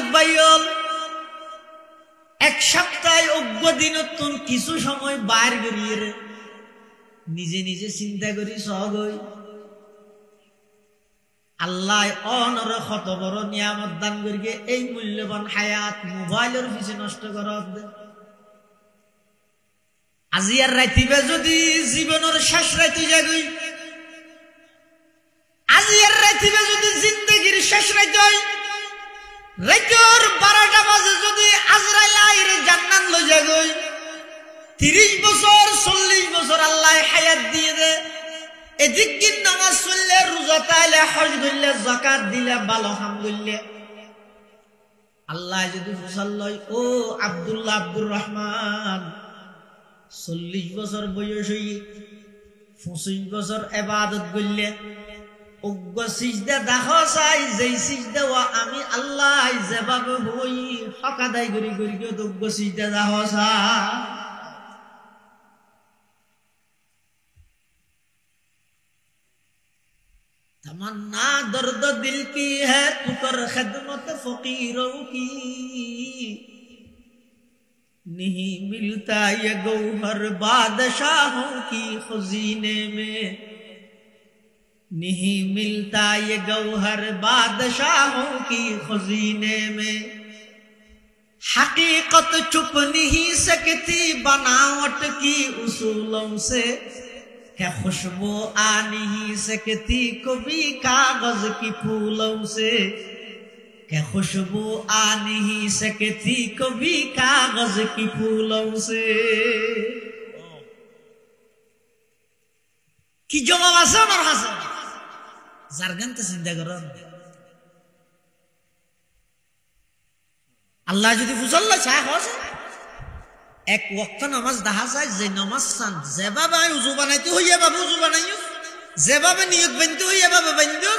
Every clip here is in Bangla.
যুবক ভাইয়ল এক সপ্তাহ অজ্ঞ দিনতন কিছু সময় বাইর করিয়ে নিজে নিজে চিন্তা করি সহজ হই আল্লাহ অনর কত বড় নিয়ামত দান করিয়ে এই মূল্যবান হায়াত মোবাইলের পিছে নষ্ট করা আজি আর রাইতিবে যদি জীবনের শেষ রাইতে যাগই আজি আর রাইতিবে যদি জিন্দেগির শেষ রাইতে হয় রাইতের 12টা বাজে যদি আজরাইল আইরে জান্নাত লই যাগই 30 বছর 40 বছর আল্লাহ হায়াত দিয়ে দে এদিক দিন নামাজ পড়লে রোজা তাইলে হজ করলে যাকাত দিলে ভালো কাম করলে আল্লাহ যদি ফুসাল্লাই ও আব্দুল্লাহ আব্দুর রহমান 40 বছর বয়স হই 25 বছর ইবাদত করলে অজ্ঞ সিজদা দেখো চাই যেই সিজদা আমি আল্লাহ যেভাবে হই হক আদায় করি করি অজ্ঞ সিজদা দেখো চাই तमन्ना दर्द दिल की है तू कर खिदमत फकीरों की नहीं मिलता ये गौहर बादशाहों की खजीने में नहीं मिलता ये गौहर बादशाहों की खजीने में हकीकत छुप नहीं सकती बनावट की उसूलों से क्या खुशबू आ नहीं सकती कभी कागज की फूलों से क्या खुशबू आ नहीं सकती कभी कागज की फूलों से कि जो मवासन और हसन जारगन तो जिंदा करो अल्लाह যদি ফুজল্লা চায় হসে এক ওয়াক্ত নামাজ দেখা যায় যে নামাজ সান যেভাবে উযু বানাইতে হইয়া বাবু উযু বানাইও যেভাবে নিয়ত বানতে হইয়া বাবা বানদিও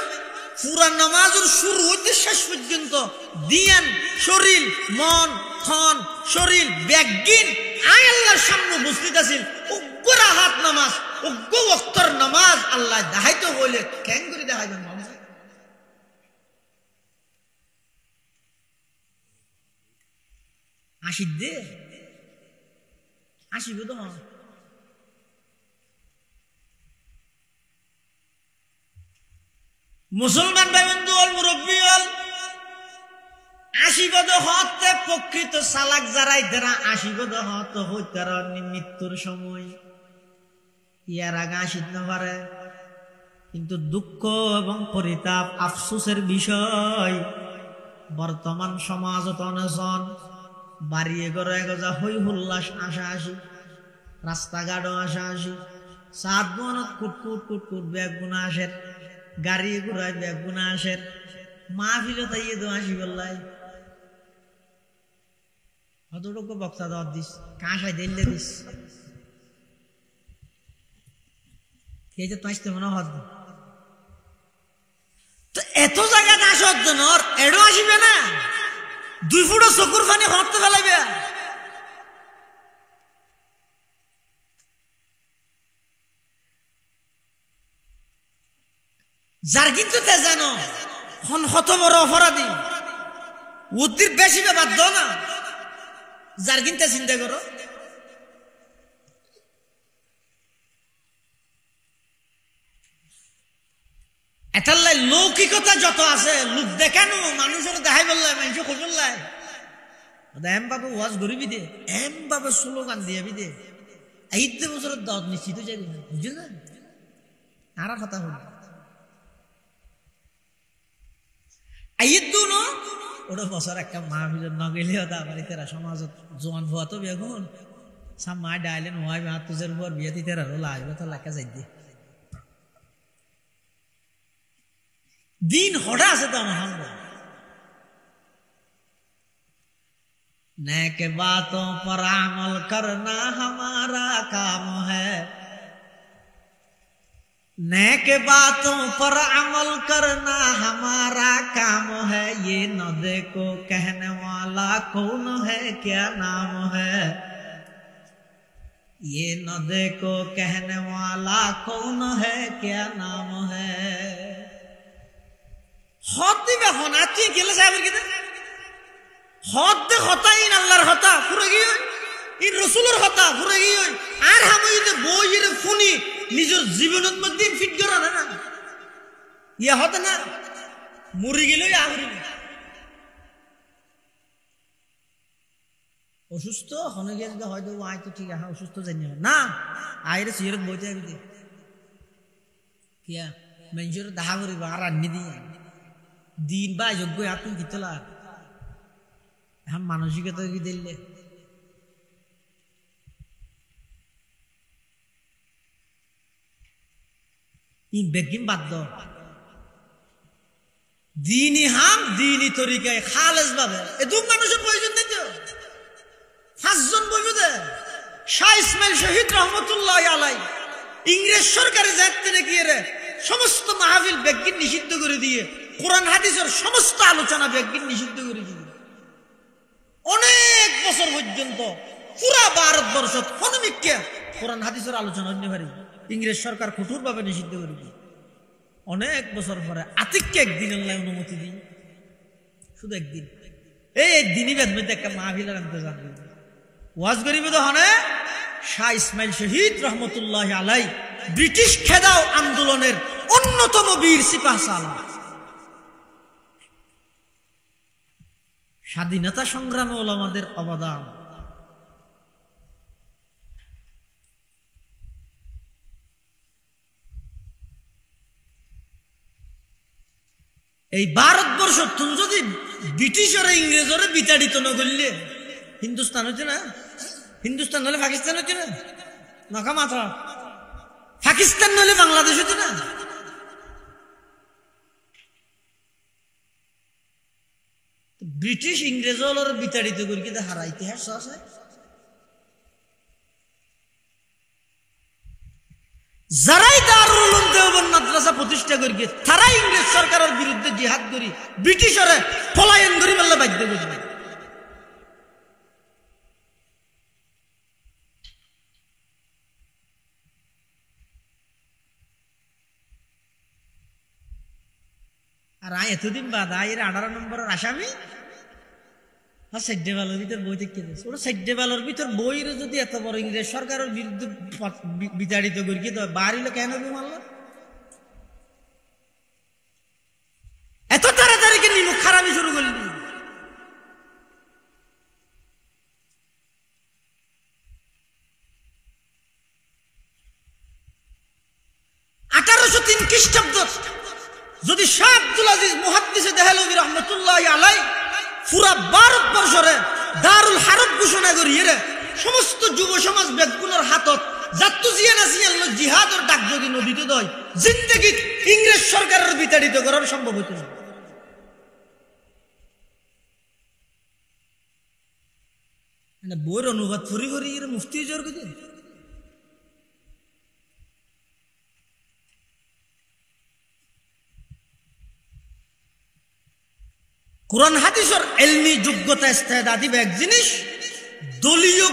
পুরা নামাজের শুরু হইতে শেষ পর্যন্ত দিয়ান শরীর মন থন শরীর ব্যাগিন আয় আল্লাহর সামনে উপস্থিত আছেন উগ্র রাহাত নামাজ উগ্র ওয়াক্তর নামাজ আল্লাহ দেখাইতে হইলে কেন করে দেখাইবেন মানুষ আসি দে আসিবে তো মুসলমান ভাই বন্ধু অল মুরব্বী অল আসিবে তো হতে প্রকৃত সালাক যারাই যারা আসিবে তো হত হইতারা মৃত্যুর সময় ইয়ার আগে আসিত না পারে কিন্তু দুঃখ এবং পরিতাপ আফসোসের বিষয় বর্তমান সমাজত অনশন বাড়িয়ে গড়ে গজা হই হুল্লাস আসা আসি রাস্তাঘাটও আসা আসি সাত মনত কুটকুট কুটকুট ব্যাগ গুনা আসের গাড়ি ঘুরায় ব্যাগ গুনা আসের মাহফিলে তাইয়ে তো আসি বললাই কতটুকু বক্তা দেওয়ার দিস কাঁসাই দিল্লে দিস কে যে তুই মনে হত তো এত জায়গাতে আসর জন্য এডো আসিবে না 2 ফুট চকুর পানি হরতে ফেলাইবে যার কিন্তু তে জানো কত বড় অপরাধী ওদের বেশি বাধ্য না যার কিন্তু চিন্তা করো এটাল্লাই লৌকিকতা যত আছে লোক দেখানো মানুষের দেখাই বললাই মানুষ খোঁজল্লাই এম বাবু ওয়াজ গরিবি দে এম বাবু স্লোগান দিয়াবি দে 8 বছরের দাওয়াত নিশ্চিত যাই বুঝলেন আর কথা হল আইদু নো ওটা বছর একটা মাহফিল ন গেলে হতা বাড়ি তেরা সমাজত জোয়ান ভুয়া তো বেগুন সাম মা ডাইলেন হয় মা তুজের পর বিয়ে দিতে রোলা আসবে তো লাকা যাই দে दिन होड़ा से तो हम नेक बातों पर अमल करना हमारा काम है नेक बातों पर अमल करना हमारा काम है ये न देखो कहने वाला कौन है क्या नाम है ये न देखो कहने वाला कौन है क्या नाम है হত দিবে হনাতি গেলে যাবে কি হদ দে হতাইন আল্লাহর হতা ফুরে গিয়ে ই রসুলের হতা ফুরে গিয়ে আর হামইতে বইয়ের ফুনি নিজের জীবনের মধ্যে ফিট করা না ইয়া হতে না মরি গেলেই আহরি অসুস্থ হনে গিয়ে হয়তো আয় তো ঠিক আছে অসুস্থ জানি না আইরে সিগারেট বইতে আবি কিয়া মানুষের দাহা করিব আর রান্নি দিয়ে দিন বা যোগ্য আপনি কিতলা এখন মানসিকতা কি দিলে ইন বেগিম বাধ্য দিনই হাম দিনই তরিকায় খালেজ ভাবে এদুম মানুষের প্রয়োজন নেই তো 5 জন বইবে দে শাহ ইসমাইল শহীদ রহমতুল্লাহ আলাই ইংরেজ সরকারের দায়িত্বে নাকি রে সমস্ত মাহফিল বেগিন নিষিদ্ধ করে দিয়ে কোরআন হাদিসের সমস্ত আলোচনা বেগিন নিষিদ্ধ করে দিয়ে অনেক বছর পর্যন্ত পুরা ভারতবর্ষ ফনমিককে কোরআন হাদিসের আলোচনা হতে পারি ইংরেজ সরকার কঠোরভাবে নিষিদ্ধ করে দিয়ে অনেক বছর পরে আতিককে একদিন আল্লাহ অনুমতি দিই শুধু একদিন এই একদিনই বেদ মধ্যে একটা মাহফিলের আনতে জানবে ওয়াজ গরিবে তো হনে শাহ ইসমাইল শহীদ রহমতুল্লাহ আলাই ব্রিটিশ খেদাও আন্দোলনের অন্যতম বীর সিপাহ সালার স্বাধীনতা সংগ্রামে ওলামাদের অবদান এই ভারতবর্ষ তুমি যদি ব্রিটিশরা ইংরেজরে বিতাড়িত না করলে হিন্দুস্তান হচ্ছে না হিন্দুস্তান হলে পাকিস্তান হচ্ছে না নকা মাত্র পাকিস্তান হলে বাংলাদেশ হচ্ছে না ব্রিটিশ ইংরেজ বিতাড়িত করি কিন্তু হারা ইতিহাস আছে যারাই দারুল উলুম দেওবন্দ মাদ্রাসা প্রতিষ্ঠা করি তারাই ইংরেজ সরকারের বিরুদ্ধে জিহাদ করি ব্রিটিশরে পলায়ন করি বললে বাধ্য করবে আর এতদিন বাদ আয়ের 18 নম্বরের আসামি সাইডে বালোর ভিতর বই দেখতে দিচ্ছে ওরা সাইডে বালোর ভিতর বইয়ের যদি এত বড় ইংরেজ সরকারের বিরুদ্ধে বিতাড়িত করি কি বাড়িলে কেন মারল এত তাড়াতাড়ি কে নিমুখ খারাপি শুরু করলি 1803 খ্রিস্টাব্দ যদি শাহ আব্দুল আজিজ মুহাদ্দিসে দেহলভী রহমতুল্লাহ আলাই পুরা ভারতবর্ষরে দারুল হারব ঘোষণা করিয়ে সমস্ত যুব সমাজ বেদগুলোর হাতত জাত্তু জিয়ানাসিয়াল জিহাদর ডাক যদি নদীতে দয় জিন্দেগি ইংরেজ সরকারের বিতাড়িত করার সম্ভব হতো না বইয়ের অনুবাদ ফুরি করি মুফতি জোর করে কোরআন হাদিসের ইলমি যোগ্যতা ইস্তেদাদি এক জিনিস দলীয়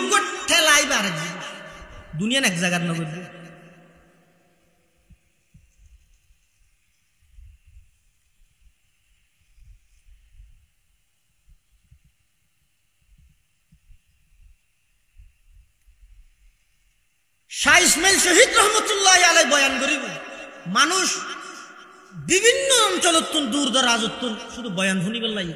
ঠেলাই আরেক জিনিস দুনিয়ার এক জায়গার নগর শাহ ইসমাইল শহীদ রহমতুল্লাহ আলাই বয়ান করিব মানুষ বিভিন্ন অঞ্চল দূর দরাজ শুধু বয়ান শুনি বললাই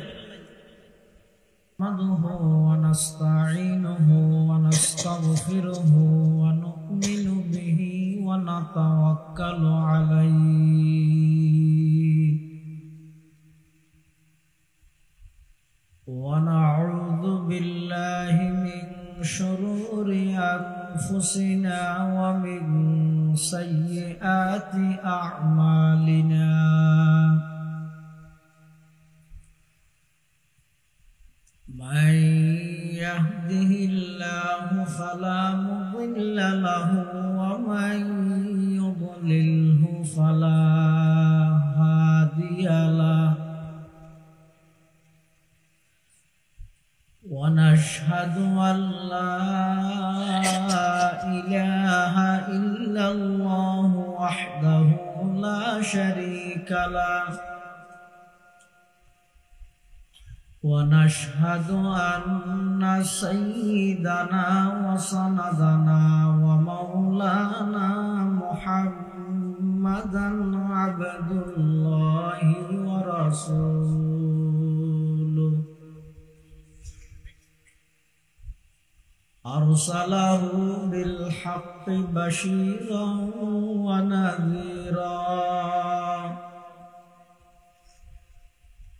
নাহমাদুহু ওয়া নাস্তাঈনুহু ওয়া নাস্তাগফিরুহু ওয়া নু'মিনু বিহি ওয়া নাতাওয়াক্কালু আলাইহি ওয়া নাউযু বিল্লাহি মিন শুরুরি আনফুসিনা ওয়া মিন سيئات أعمالنا من يهده الله فلا مضل له ومن يضلله فلا هادي له ونشهد أن لا إله إلا الله وحده لا شريك له ونشهد أن سيدنا وسندنا ومولانا محمدا عبد الله ورسوله أرسله بالحق بشيرا ونذيرا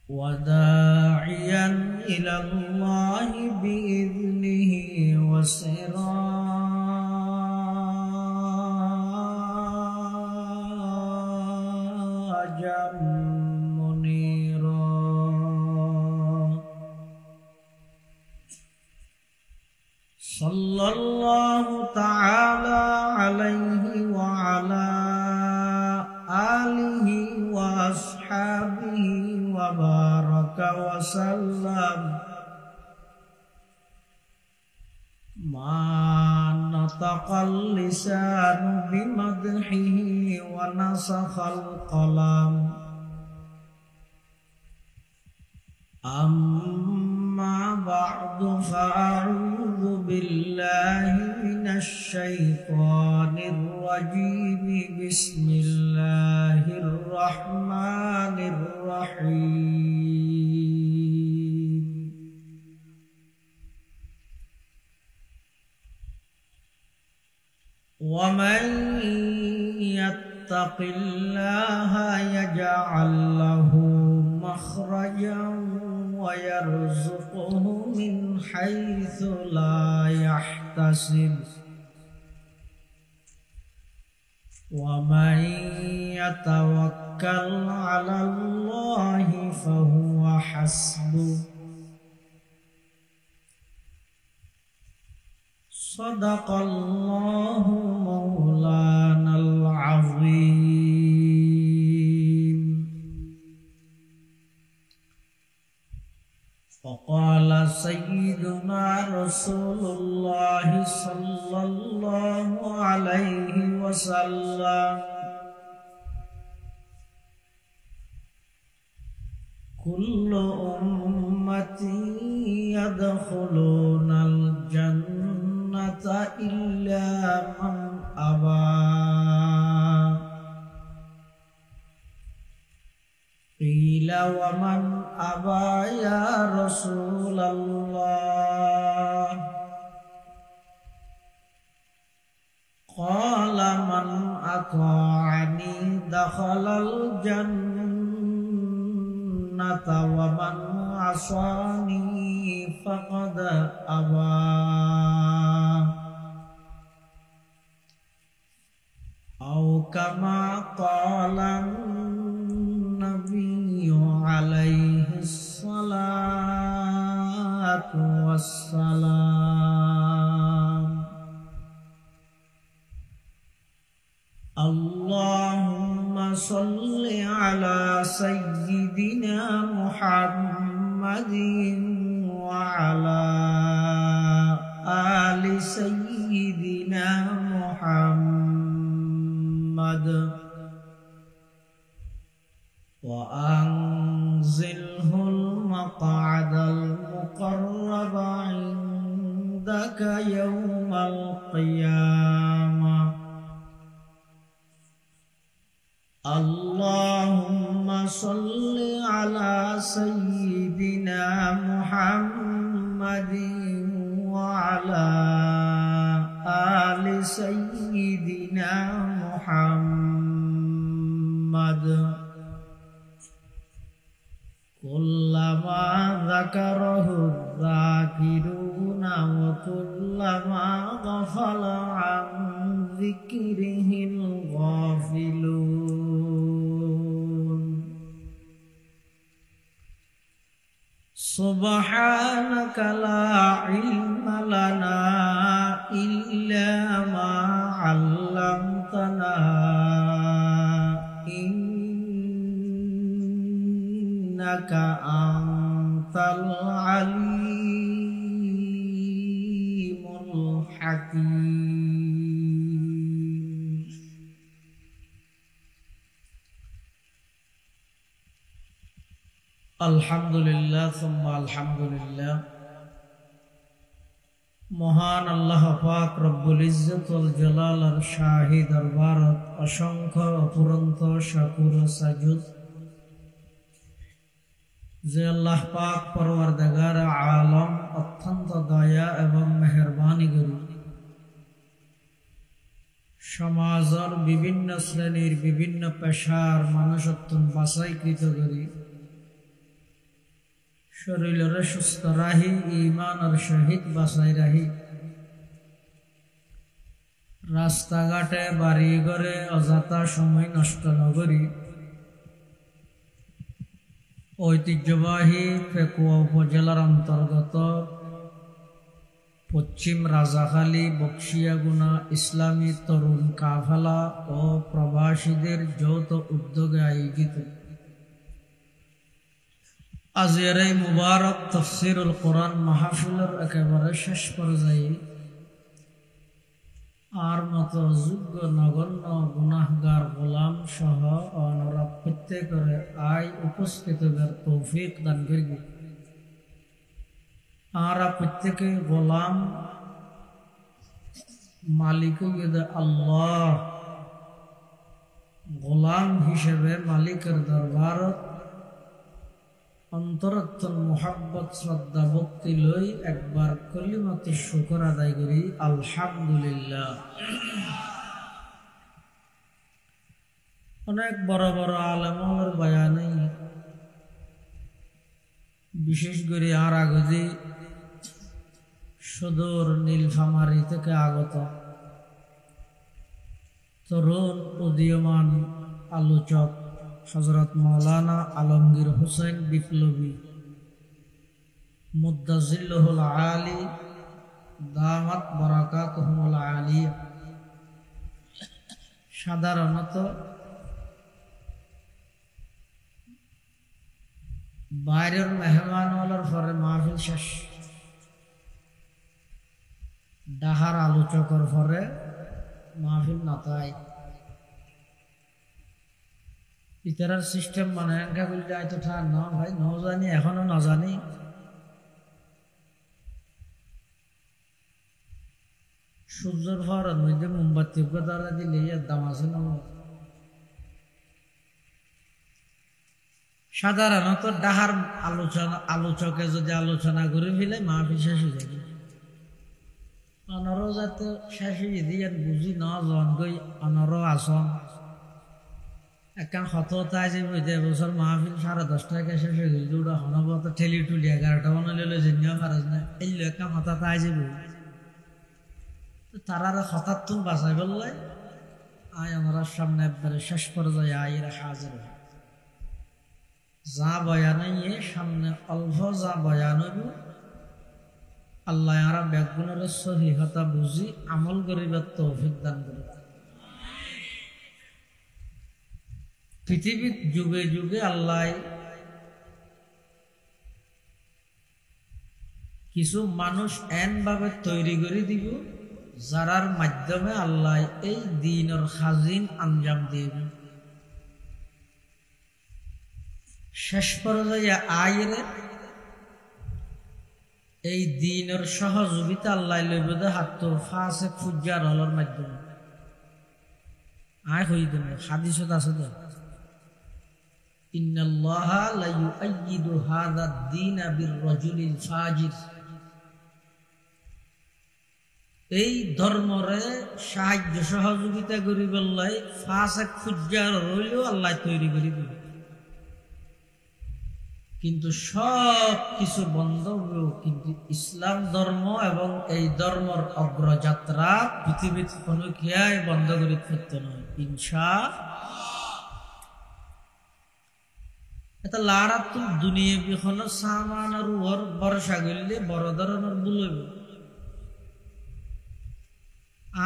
وداعيا إلى الله بإذنه وسراجا منيرا صلى الله تعالى عليه وعلى آله وأصحابه وبارك وسلم ما نطق اللسان بمدحه ونسخ القلم أما بعد فأعوذ بالله من الشيطان الرجيم بسم الله الرحمن الرحيم ومن يتق الله يجعل له مخرجا ويرزقه من حيث لا يحتسب ومن يتوكل على الله فهو حسبه صدق الله مولانا العظيم وقال سيدنا رسول الله صلى الله عليه وسلم كل أمتي يدخلون الجنة إلا من أبى قيل ومن أبى يا رسول الله قال من أطاعني دخل الجنة ومن عصاني فقد أبى أو كما قال النبي عليه الصلاة والسلام اللهم صل على سيدنا محمد وعلى آل سيدنا محمد وأنزله المقعد المقرب عندك يوم القيامة اللهم صل على سيدنا محمد وعلى آل سيدنا محمد كلما ذكره الذاكرون وكلما غفل عن ذكره الغافلون سبحانك لا علم لنا إلا ما علمتنا إنك أنت العليم الحكيم আলহামদুলিল্লাহ সুম্মা আলহামদুলিল্লাহ। মহান আল্লাহ পাক রব্বুল ইজ্জত ওয়াল জালালের শাহী দরবারত অসংখ্য অপুরন্ত শাকুর ও সাজুদ যে আল্লাহ পাক পরওয়ারদিগার আলম অত্যন্ত দয়া এবং মেহেরবানি করি সমাজের বিভিন্ন শ্রেণীর বিভিন্ন পেশার মানুষত্ব বাছাইকৃত করি শরীরের সুস্থ রাহি ঈমানের সহিত বাছাই রাহি রাস্তাঘাটে বাড়ি ঘরে অযথা সময় নষ্ট নকরি ঐতিহ্যবাহী পেকুয়া উপজেলার অন্তর্গত পশ্চিম রাজাখালী বক্সিয়াগুনা ইসলামী তরুণ কাফেলা ও প্রবাসীদের যৌথ উদ্যোগে আয়োজিত আজকের এই মুবারক তাফসীরুল কোরআন মাহফিলের একেবারে শেষ পর্যায়ে আর মতো যোগ্য নগণ্য গুনাহগার গোলাম সহ অনরা প্রত্যেকের আয় উপস্থিতদের তৌফিক দান করিবে। আর প্রত্যেকে গোলাম মালিক আল্লাহ গোলাম হিসেবে মালিকের দরবারত অন্তরত্তর মোহাব্বত শ্রদ্ধা ভক্তি লই একবার কলিমাতে শুকর আদায় করি আলহামদুলিল্লাহ। অনেক বড় বড় আলেমের বয়ানে বিশেষ করে আর আগজে সুদূর নীলফামারী থেকে আগত তরুণ উদীয়মান আলোচক হযরত মাওলানা আলমগীর হোসেন বিপ্লবী মুদ্দাজিল্লুহুল আলী দামাত বারাকাতুহুল আলিয়া সাধারণত বাইরের মেহমান হলার পরে মাহফিল শেষ ডাহার আলোচকের পরে মাহফিল নাতায় ইতারার সিস্টেম মানে একা বলতে আইতো ঠান না ভাই ন জানি এখনো না জানি সূর্যের ফরার মধ্যে মোমবাতি দ্বারা দিলে এর দাম আছে না। সাধারণত ডাহার আলোচকে যদি আলোচনা করে ফেলে মাহফিল শেষ হয়ে যাবে অনরও যাতে শেষ হয়ে দিয়ে বুঝি ন জন গই অনরও আসন একখান হতায় যে বছর মাহফিল 10:30 শেষ হয়ে গেল ওটা হনবত ঠেলি টুলি 11টা বানালে জেনিয়া পারাজ না এলো একখান হতায় যে তারা হঠাৎ তুমি বাঁচাই বললে আয় আমরা সামনে একবারে শেষ পর্যায়ে আয়ের হাজির যা বয়ানাইয়ে সামনে অল্প যা বয়ান হইব আল্লাহ আরা ব্যাগুণের সহিহতা বুঝি আমল করিবার তৌফিক দান করে। পৃথিবীর যুগে যুগে আল্লাহ কিছু মানুষ এন ভাবে তৈরি করে দিব যারার মাধ্যমে আল্লাহ এই দ্বীনের খাজিন আঞ্জাম দিবে। শেষ পর্যায়ে আইরে এই দ্বীনের সহযোগিতা আল্লাহ লইবে হাত ফাসে ফুজ্জার হলর মাধ্যমে আয় হই দেন হাদিসত আছে তো ইন্নাল্লাহা লা ইউআইয়িদু হাযা দ্বীন বির-রাজুলিল ফাজির এই ধর্মরে সাহায্য সহযোগিতা করিবার লাই ফাসিক ফুজ্জার হইলেও আল্লাহ তৈরি করে দিবে কিন্তু সব কিছু বন্ধ হবেও কিন্তু ইসলাম ধর্ম এবং এই ধর্মের অগ্রযাত্রা পৃথিবীর কোনো খেয়ায় বন্ধ করে ফেলতে নয় ইনশাআল্লাহ। এটা লাড়াত তো দুনিয়া বিখন সামান আর ওর ভরসা করলে বড় ধরনের ভুল হইব।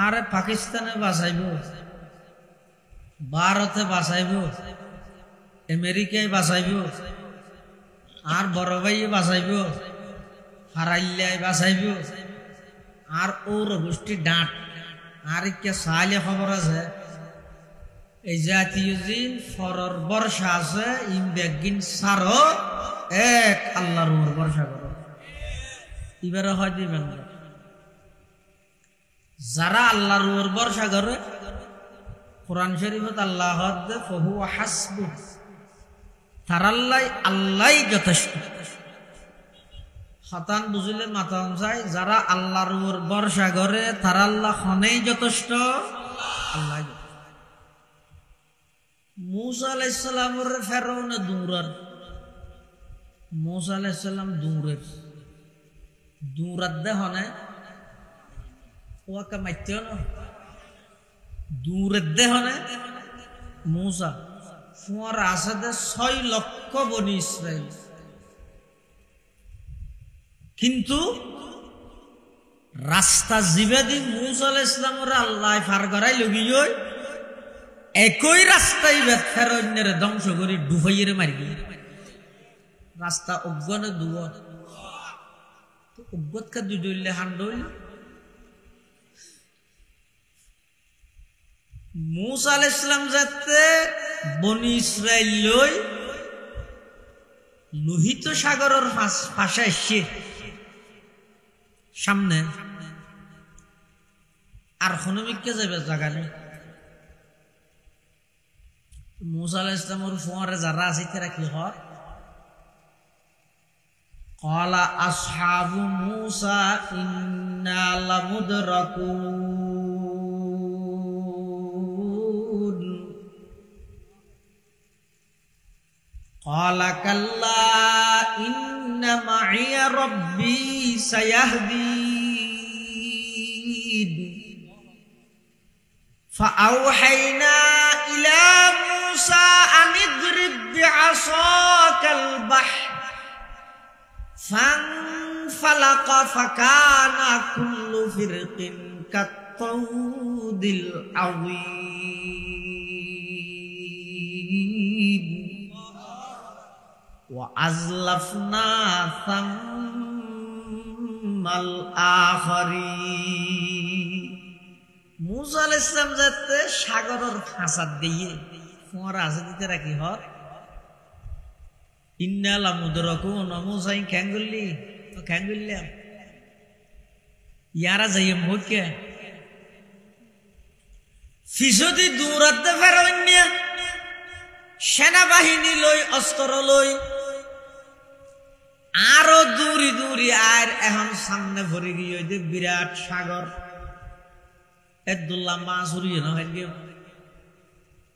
আর পাকিস্তানে বাঁচাইব, ভারতে বাঁচাইব, আমেরিকায় বাঁচাইব, আর বড় ভাই বাঁচাইব, হারাইল্লায় বাঁচাইব, আর ওর গোষ্ঠী ডাঁট আর কে সাইলে খবর আছে এই জাতীয় জিন ফরর বর্ষা আছে ইম বেগিন সারো এক আল্লাহর উপর ভরসা করো এবারে হয় দিবেন যারা আল্লাহর উপর ভরসা করে কোরআন শরীফত আল্লাহ ফহু হাসবু তারাল্লাই আল্লাহ যথেষ্ট হতান বুঝলে মাথা চাই যারা আল্লাহর উপর ভরসা করে তারা আল্লাহ খনেই যথেষ্ট আল্লাহ मूसा अलैहिस्सलाम ফেরাউন দূরার मूसा अलैहिस्सलाम দূরাত দেহনে ওয়াকা মাইতেও না দূরের দেহনে मूसा ফুয়ার আসাদে 6 লক্ষ বনি ইসরাইল কিন্তু রাস্তা জিবেদি मूसा अलैहिस्सलाমের আল্লাহ পার করাই লগিয়ই একই রাস্তায় ফেরাউনের ধ্বংস করে ডুবাইয়ে মারি রাস্তা অজ্ঞানে দুয়া অজ্ঞতকে দুইলে হান্ডল मूसा আলাইহিস সালাম যাতে বনি ইসরাইল লই লোহিত সাগরের পাশে এসে সামনে আর হনুমিককে যাবে জায়গা নেই मूसा अलैहिस सलाम और फुआरे जरा से तेरा की हो क़ाला अस्हाबु मूसा इन्ना लमुदरकून क़ाला कल्ला इन्ना मइया रब्बी सयहदीन फ़अवहैना इला أن اضرب بعصاك البحر فانفلق فكان كل فرق كالطود العظيم وأزلفنا ثم الآخرين मूसा अलैहिस सलाम যাতে সাগরের ফাঁসাদ দিয়ে ফোঁরা আছে দিতে রাখি হর ইন্না লামুদরাকুন মুসাই খ্যাঙ্গুল্লি ইয়ারা যাইয়ে মুখকে ফিসদি দূরাতে ফেরাউন সেনাবাহিনী লই অস্ত্র লই আরো দূরি দূরি আর এখন সামনে ভরে গিয়ে বিরাট সাগর একদুল্লাহ মাছ উড়িয়ে না হয়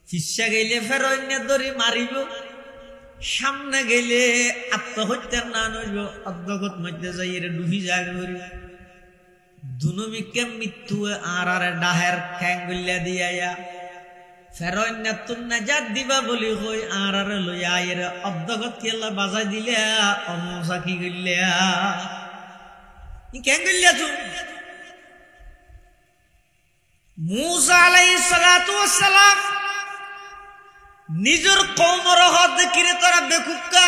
ফিসা গেলে ফেরাউন ধরি মারিব সামনে গেলে আত্মহত্যার না নইব অর্ধগত মধ্যে যাই ডুবি যায় ধরি দুনমিকে মৃত্যু আর ডাহের খ্যাঙ্গুল্লা দিয়া ফেরাউন তুন নাজাত দিবা বলি কই আর লইয়া এর অর্ধগত কেলা বাজাই দিলে অমসা কি গইলা ই খ্যাঙ্গুল্লা তু मूसा अलैहिस सलातु वस्सलाम নিজের কওমের হদ কিরে তোরা বেকুক্কা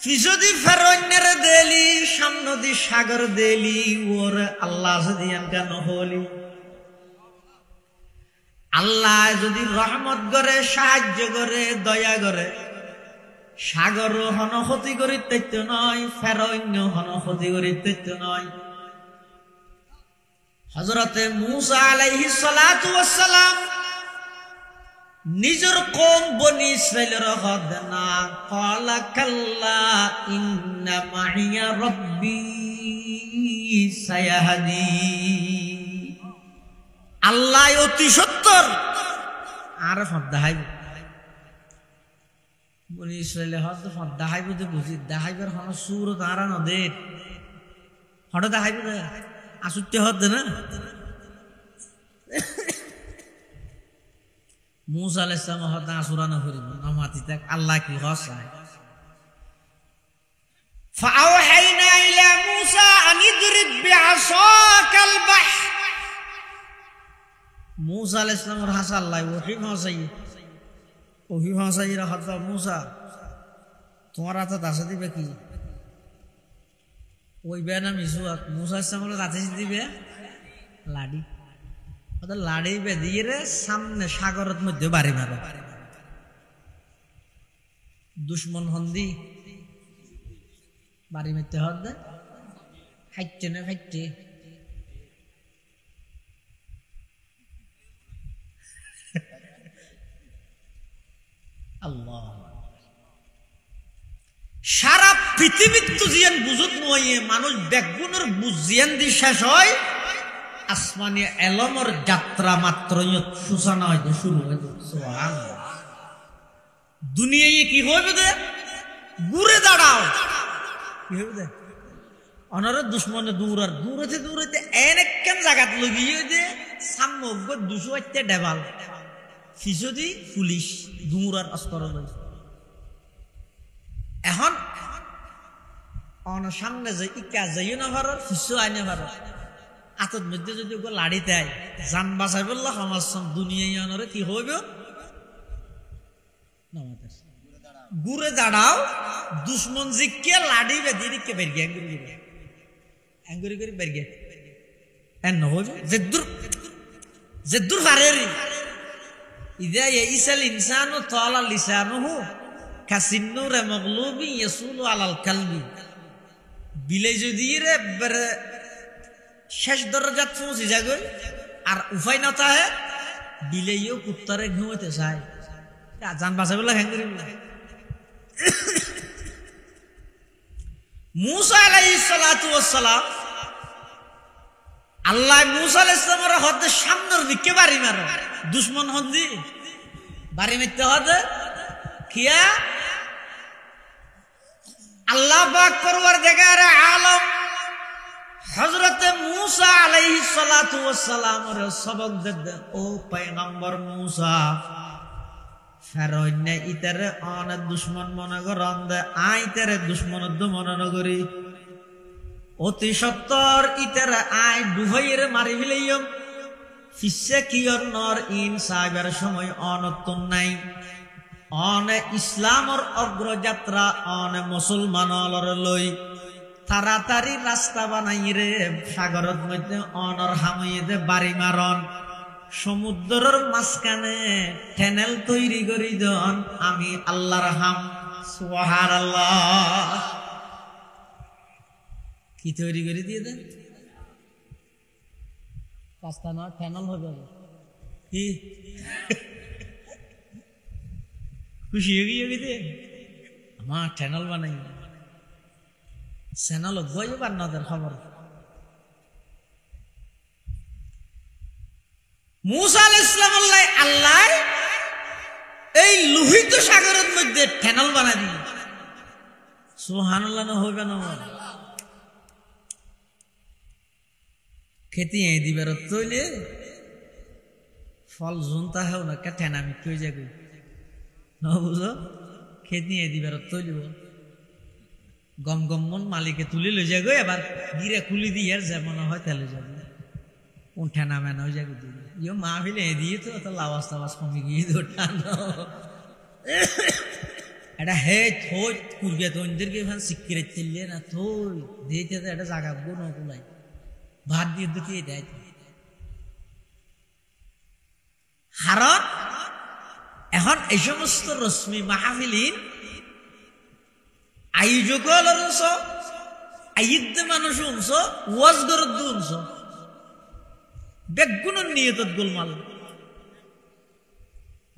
ফিসদি ফেরাউনের দেলি সামনদি সাগর দেলি ওর আল্লাহ দিয়ান কেন হলি আল্লাহ যদি রহমত করে সাহায্য করে দয়া করে সাগর হন ক্ষতি করিতে নয় ফেরাউন হন ক্ষতি করিতে নয় হযরতে मूसा আলাইহিস সালাতু ওয়াস সালাম নিজের কওম বনি ইসরাইলের হদ না ক্বালা কাল্লা ইন্না মাইয়া রব্বি সায়াহদি আল্লাহ অতি সত্তর আর ফদ দেখাইব বনি ইসরাইলের হদ ফদ দেখাইব তো বুঝি দেখাইবার হন সূরত আর নদের হঠাৎ দেখাইব আসুতে হদ না मूसा अलैहिस सलाम হদ আসুরা না করিব নামাতি তাক আল্লাহ কি হসায় ফাআওহাইনা ইলা मूसा আন ইদরিব বিআসাকাল বাহর मूसा अलैहिस सलाম হাসা আল্লাহ ওহি ভাষাই হদ मूसा তোমার হাতে দাসা দিবে কি ওই বেনা মিসুয়াত मूसा अलैहिस सलाम হাতে দিবে লাডি ওদের লাড়ি বেঁধিয়ে রে সামনে সাগরের মধ্যে বাড়ি মারে দুশ্মন হন্দি বাড়ি মারতে হচ্ছে খাইতে না খাইতে আল্লাহ সারা পৃথিবীর তো জিয়ান বুঝত নয় মানুষ ব্যাগুনের বুঝিয়ান দি শেষ হয় আসমানি এলমর যাত্রা মাত্র সূচনা হয়তো শুরু হয়ে দুনিয়ায় কি হইবে দে ঘুরে দাঁড়াও কি হইবে দে অনারে দুশ্মনে দূরার দূরেতে দূরেতে এনেকেন জায়গাত লগিয়ে দে সাম্যজ্ঞ 200 ডেবাল ফিসদি পুলিশ দূরার অস্ত্র লই এখন অন সামনে যে ইকা যাইও না ভারত ফিসু আইনে ভারত আতর মধ্যে যদি ওকে লাড়ি দেয় জান বাঁচাই বললো আমার দুনিয়ায় অনরে কি হইবে ঘুরে দাঁড়াও দুশ্মন জিকে লাড়ি বেঁধে দিকে বের গিয়ে অ্যাঙ্গুরি করে বের গিয়ে এন হইবে জেদ্দুর ফারেরি ইদা ইয়াইসাল ইনসানু তালা লিসানুহু কাসিন্নুরে মাগলুবি ইয়াসুলু আলাল কালবি বিলে যদি রে শেষ দরজাত পৌঁছে যাবে আর উপায় না তাহে বিলেইও কুত্তারে ঘুমাইতে চায় জান বাঁচাবলে হ্যাং করিব মুসা আলাইহিস সালাতু ওয়াস সালাম আল্লাহ মুসা আলাইহিস সালামের হদে সামনের দিকে বাড়ি মারো দুশ্মন হন্দি বাড়ি মারতে হদে কিয়া আল্লাহ পাক পরওয়ারদিগার আলম হযরত মুসা আলাইহিস সালাতু ওয়াস সালামের সবক দেন ও পয়গম্বর মুসা ফেরোইনে ইতারে অনে দুশ্মন মনে করন্দে আইতারে দুশ্মন মনে নগরি অতি সত্তর ইতারে আই ডুভাইরে মারি ফেলাইম ফিসে কিয়র নর ইন সাইবার সময় অনতুন নাই অনে ইসলামর অগ্রযাত্রা অনে মুসলমানর লই তাড়াতাড়ি রাস্তা বানাই রে সাগরের মধ্যে অনর হামইয়ে দে বাড়ি মারন সমুদ্রের মাঝখানে টেনেল তৈরি করি দেন আমি আল্লাহর হাম সুবহানাল্লাহ কি তৈরি করে দিয়ে দেন রাস্তা না টেনেল হয়ে যাবে কি খুশি হয়ে গিয়ে আমার টেনেল বানাই চ্যানেল গয় বান্নাদের খবর মুসা আলাইহিস সালাম আল্লাহ এই লোহিত সাগরের মধ্যে টেনেল বানাই দিল সুবহানাল্লাহ না হবে না খেতে দিবার তৈলে ফল জুনতা হেও না কে টেনামি কই যাবে না বুঝো খেতে দিবার তৈলিব গম গম মন মালিকে তুলি লই যাগো এবার গিরে খুলি দিয়ে আর যেমন হয় তাহলে যাবে কোন ঠেনা মেনা হয়ে যাবে ইয়ে মাহফিলে দিয়ে তো তো লাওয়াজ টাওয়াজ কমে গিয়ে তো টানো এটা হে থই কুরগে তো ওদেরকে এখানে সিকিরে চললে না থই দিতে তো এটা জায়গা গো ন কুলাই ভাত দিয়ে দিতে দেয় হারত এখন এই সমস্ত রশ্মি মাহফিলিন আয়োজক অংশ আইদ মানুষ অংশ ওয়াজ গরদ অংশ বেগুনের নিয়তত গোলমাল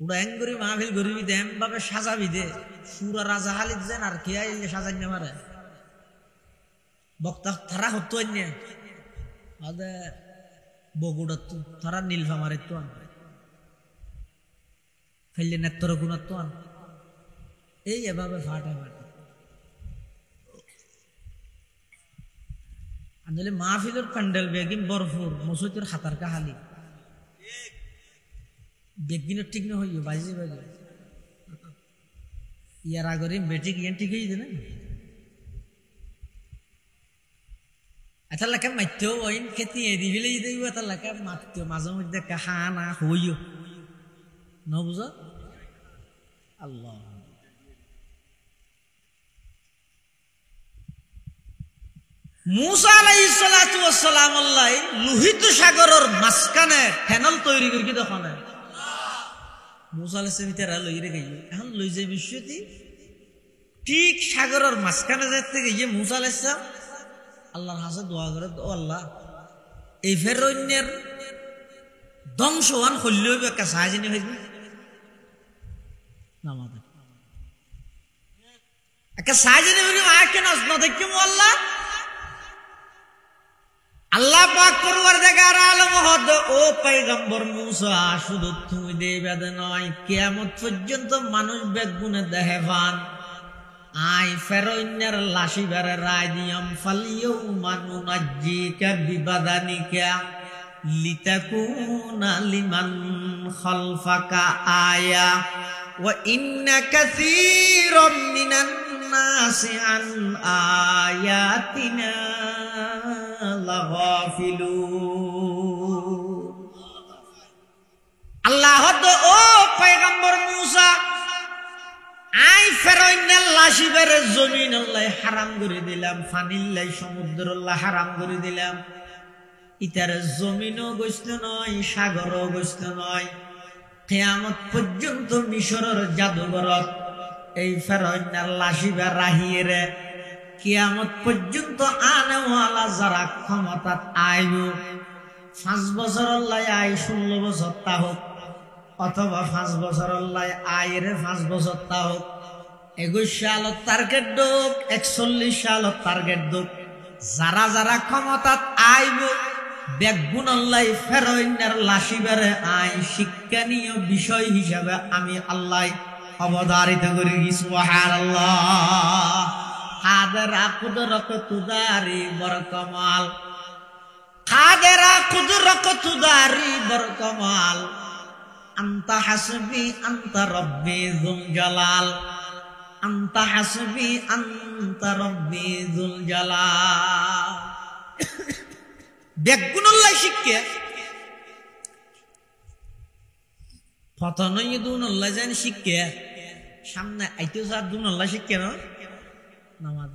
ওরা এঙ্গরি মাহফিল গরিবি দেন ভাবে সাজাবি দে সুরা রাজা হালিদ যেন আর কে আইলে সাজাই না মারে বক্তা তারা হতো অন্য আদে বগুড়াত তারা নীলফামারে তো আন ফেললে নেত্তর গুণাত তো আন এই এভাবে ফাটা ফাটা আনলে মাহফিলের প্যান্ডেল বেগিন বরফুর মসজিদের খাতার কাহালি বেগিনের ঠিক না হইও বাজে বাজে ইয়ার আগরে বেটিক ইয়ান ঠিক হয়ে না এটা লাগে মাত্যও ওইন খেতি এদি ফেলে দিব এটা লাগে মাত্য মাঝে মধ্যে কাহানা হইও ন বুঝ আল্লাহ মুসা আলাইহিস সালাতু ওয়াস সালাম আল্লাহ লোহিত সাগরের মাঝখানে ঠেনল তৈরি করে কি দেখো না মুসা আলাইহিস সালাম লই রে গই এখন লই যে বিশ্বতি ঠিক সাগরের মাঝখানে যাইতে গিয়ে মুসা আলাইহিস সালাম আল্লাহর কাছে দোয়া করে, ও আল্লাহ এই ফেরৌনের ধ্বংসওয়ান হইল একটা সাহায্য হইবে নামাজ একটা সাহায্য হইবে আকে নাস না দেখি আল্লাহ আল্লাহ পাক পরওয়ারদিগার আলম হদ ও পয়গম্বর মুসা শুধু তুমি দেবে নয় কিয়ামত পর্যন্ত মানুষ বেগুনে দেহে পান আই ফেরৌনের লাশিবারে রায় দিয়াম ফালিয়াউমা নুনাজ্জিকা বিবাদানিকা লিতাকুনা লিমান খালফাকা আয়া ওয়া ইন্না কাসীরাম মিনান নাসি আন আয়াতিনা লাগাফিলুন। আল্লাহ ও পয়গম্বর মুসা আই ফেরৌনের লাশিবারে জমিন আল্লাহ হারাম করে দিলাম, ফানিল্লাই সমুদ্র আল্লাহ হারাম করে দিলাম, ইতার জমিনও গোস্ত নয় সাগরও গোস্ত নয়, কিয়ামত পর্যন্ত মিশরের জাদুঘরত এই ফেরৌনের লাশিবা রাহিয়ে রে কিয়ামত পর্যন্ত আনেওয়ালা যারা ক্ষমতাত আইব 5 বছর আল্লাহ আই 16 বছর তা হোক অথবা 5 বছর আল্লাহ আয়ের 5 বছর তা হোক 21 সালত টার্গেট দোক 41 সালত টার্গেট দোক যারা যারা ক্ষমতাত আইব বেগুন আল্লাহ ফেরৌনের লাশিবারে আই শিক্ষণীয় বিষয় হিসাবে আমি আল্লাহ অবধারিত করি। সুবহানাল্লাহ। কাদেরা কুদরত তুদারি বরকমাল, কাদেরা কুদরত তুদারি বরকমাল, আনতা হাসবি আনতা রব্বি যুল জালাল, আনতা হাসবি আনতা রব্বি যুল জালাল। বেগুনুল্লাহ শিক্ষা ফতনই দুনুল্লাহ জান শিক্ষা সামনে আইতে স্যার দুনুল্লাহ শিক্ষা না নামাজ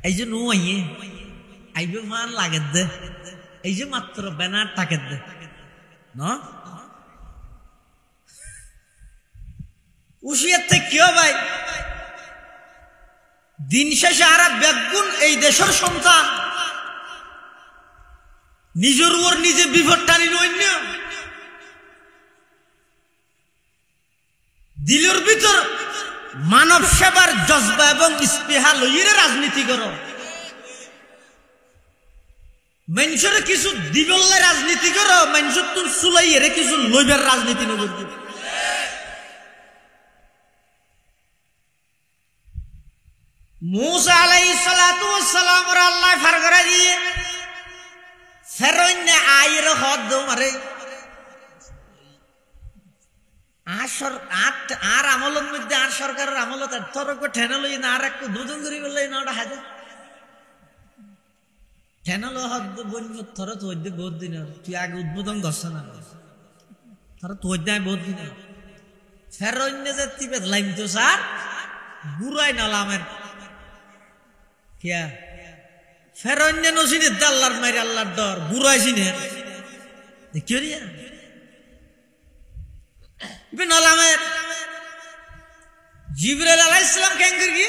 এই যে নো আইয়ে আইবে মান লাগে দে এই যে মাত্র ব্যানার থাকে দে না উশিয়াতে কিও ভাই দিন শেষে আর বেগুন এই দেশের সন্তান নিজের উপর নিজে বিপদ টানি নইন্য দিলের ভিতর মানব সেবার জজবা এবং স্পৃহা লইয়ে রাজনীতি করো, মানুষের কিছু দিবল্লে রাজনীতি করো, মানুষের তুল চুলাইয়ে কিছু লইবার রাজনীতি নগর। মুসা আলাইহিস সালাতু ওয়াস সালাম আল্লাহ ফার করে দিয়ে ফেরৌনে আয়ের হদ মারে আর আমলের মধ্যে আর সরকারের আমলত তরক ঠেনাল না আর একটু দুজন করি বললে না ওটা হাজার ঠেনাল হদ বন্য থর তোর বহুত দিন তুই আগে উদ্বোধন করছ না থর তোর দেয় বহুত দিন ফেরৌনে যে তিবে লাইম তো স্যার বুড়াই নালামের কিয়া ফেরৌনে নসিনে আল্লাহর মাইরে আল্লাহর ডর বুড়াই চিনে দেখিও রিয়া নালামের জিবরাইল আলাইহিস সালাম কেন করি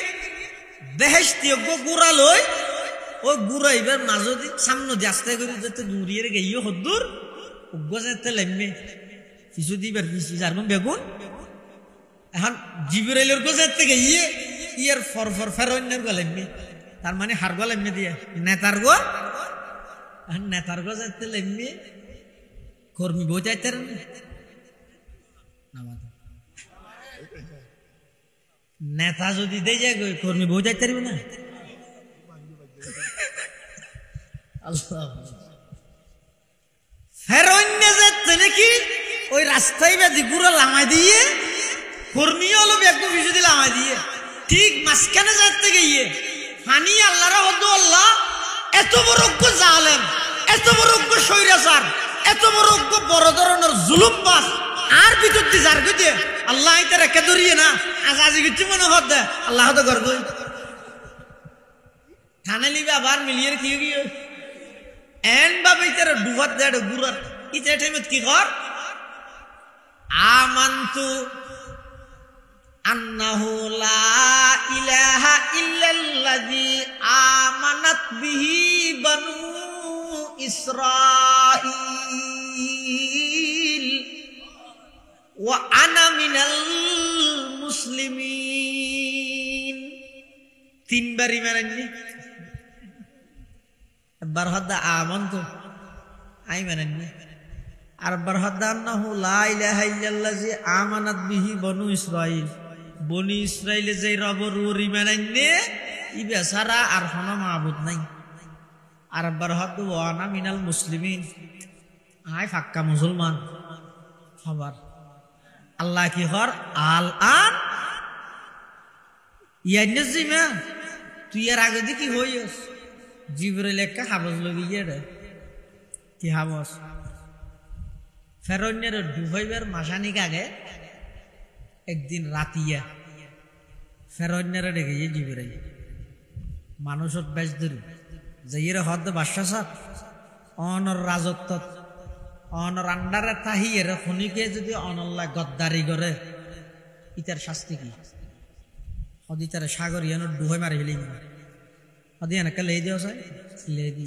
বেহেশতি গুড়া লই ও গুড়া এবার মাঝদি সামনে দিয়ে আস্তে করে যেতে দূরিয়ে গিয়ে হদ্দুর উগ্গতে লেমে কিছু দিবার কিছু যার বেগুন এখন জিবরাইলের গোছের থেকে ইয়ার ফর ফেরৌনের গলেমে তার মানে হার গলেমে দিয়ে নেতার গো নেতার গোছের লেমে কর্মী বই যাইতে নেতা যদি দেয় যায় কর্মী বই যাইতে পারবে না। ফেরৌনে যেতে নাকি ওই রাস্তায় বেদি গুড়া লামাই দিয়ে কর্মী হলো একটু কিছু দিয়ে লামাই দিয়ে ঠিক মাঝখানে যেতে গিয়ে ফানি আল্লাহর হদ আল্লাহ এত বড় জালেম এত বড় স্বৈরাচার এত বড় ধরনের জুলুমবাজ আর ভিতর দিয়ে যার দিয়ে আল্লাহ এটা রেখে ধরিয়ে না আজ আজি কিছু মনে হত আল্লাহ তো গর্ব থানালিবে আবার মিলিয়ে কি গিয়ে এন ভাবে তারা ডুবাত দেড় গুরাত ইতে টাইমত কি কর আমান্তু আন্নাহু লা ইলাহা ইল্লাল্লাযী আমানাত বিহি বানু ইসরাঈল ওয়া আনা মিনাল মুসলিমিন তিনবার ঈমান আননি একবার হদ্দা আমান্তু আই মানেননি আর একবার হদ্দা আন্নাহু লা ইলাহা ইল্লাল্লাযী আমানাত বিহি বানু ইসরাঈল বনি ইসরাইলে যে রবর ঈমান আননে ই বেচারা আর কোনো মাবুদ নাই আর একবার হদ্দা ওয়া আনা মিনাল মুসলিমিন আই পাক্কা মুসলমান খবর আল্লাহ কি কর আল আন ইয়ান্নে জিমা তুই এর আগে দি কি হইস জিবরাইল একটা হাবস লগিয়ে রে কি হাবস ফেরনের ডুবাইবার মাসানিক আগে একদিন রাতিয়া ফেরনের ডেকে জিবরাইল মানুষত বেশ ধরি যাইয়ের হদ বাদশা সাহ অনর রাজত্ব অনর আন্ডারে তাহিয়ের খনিকে যদি অনল্লা গদ্দারি করে ইতার শাস্তি কি হদি তার সাগর ইয়ানোর ডুবাই মারি ফেলি হদি এনেকে লে দিও চাই লে দি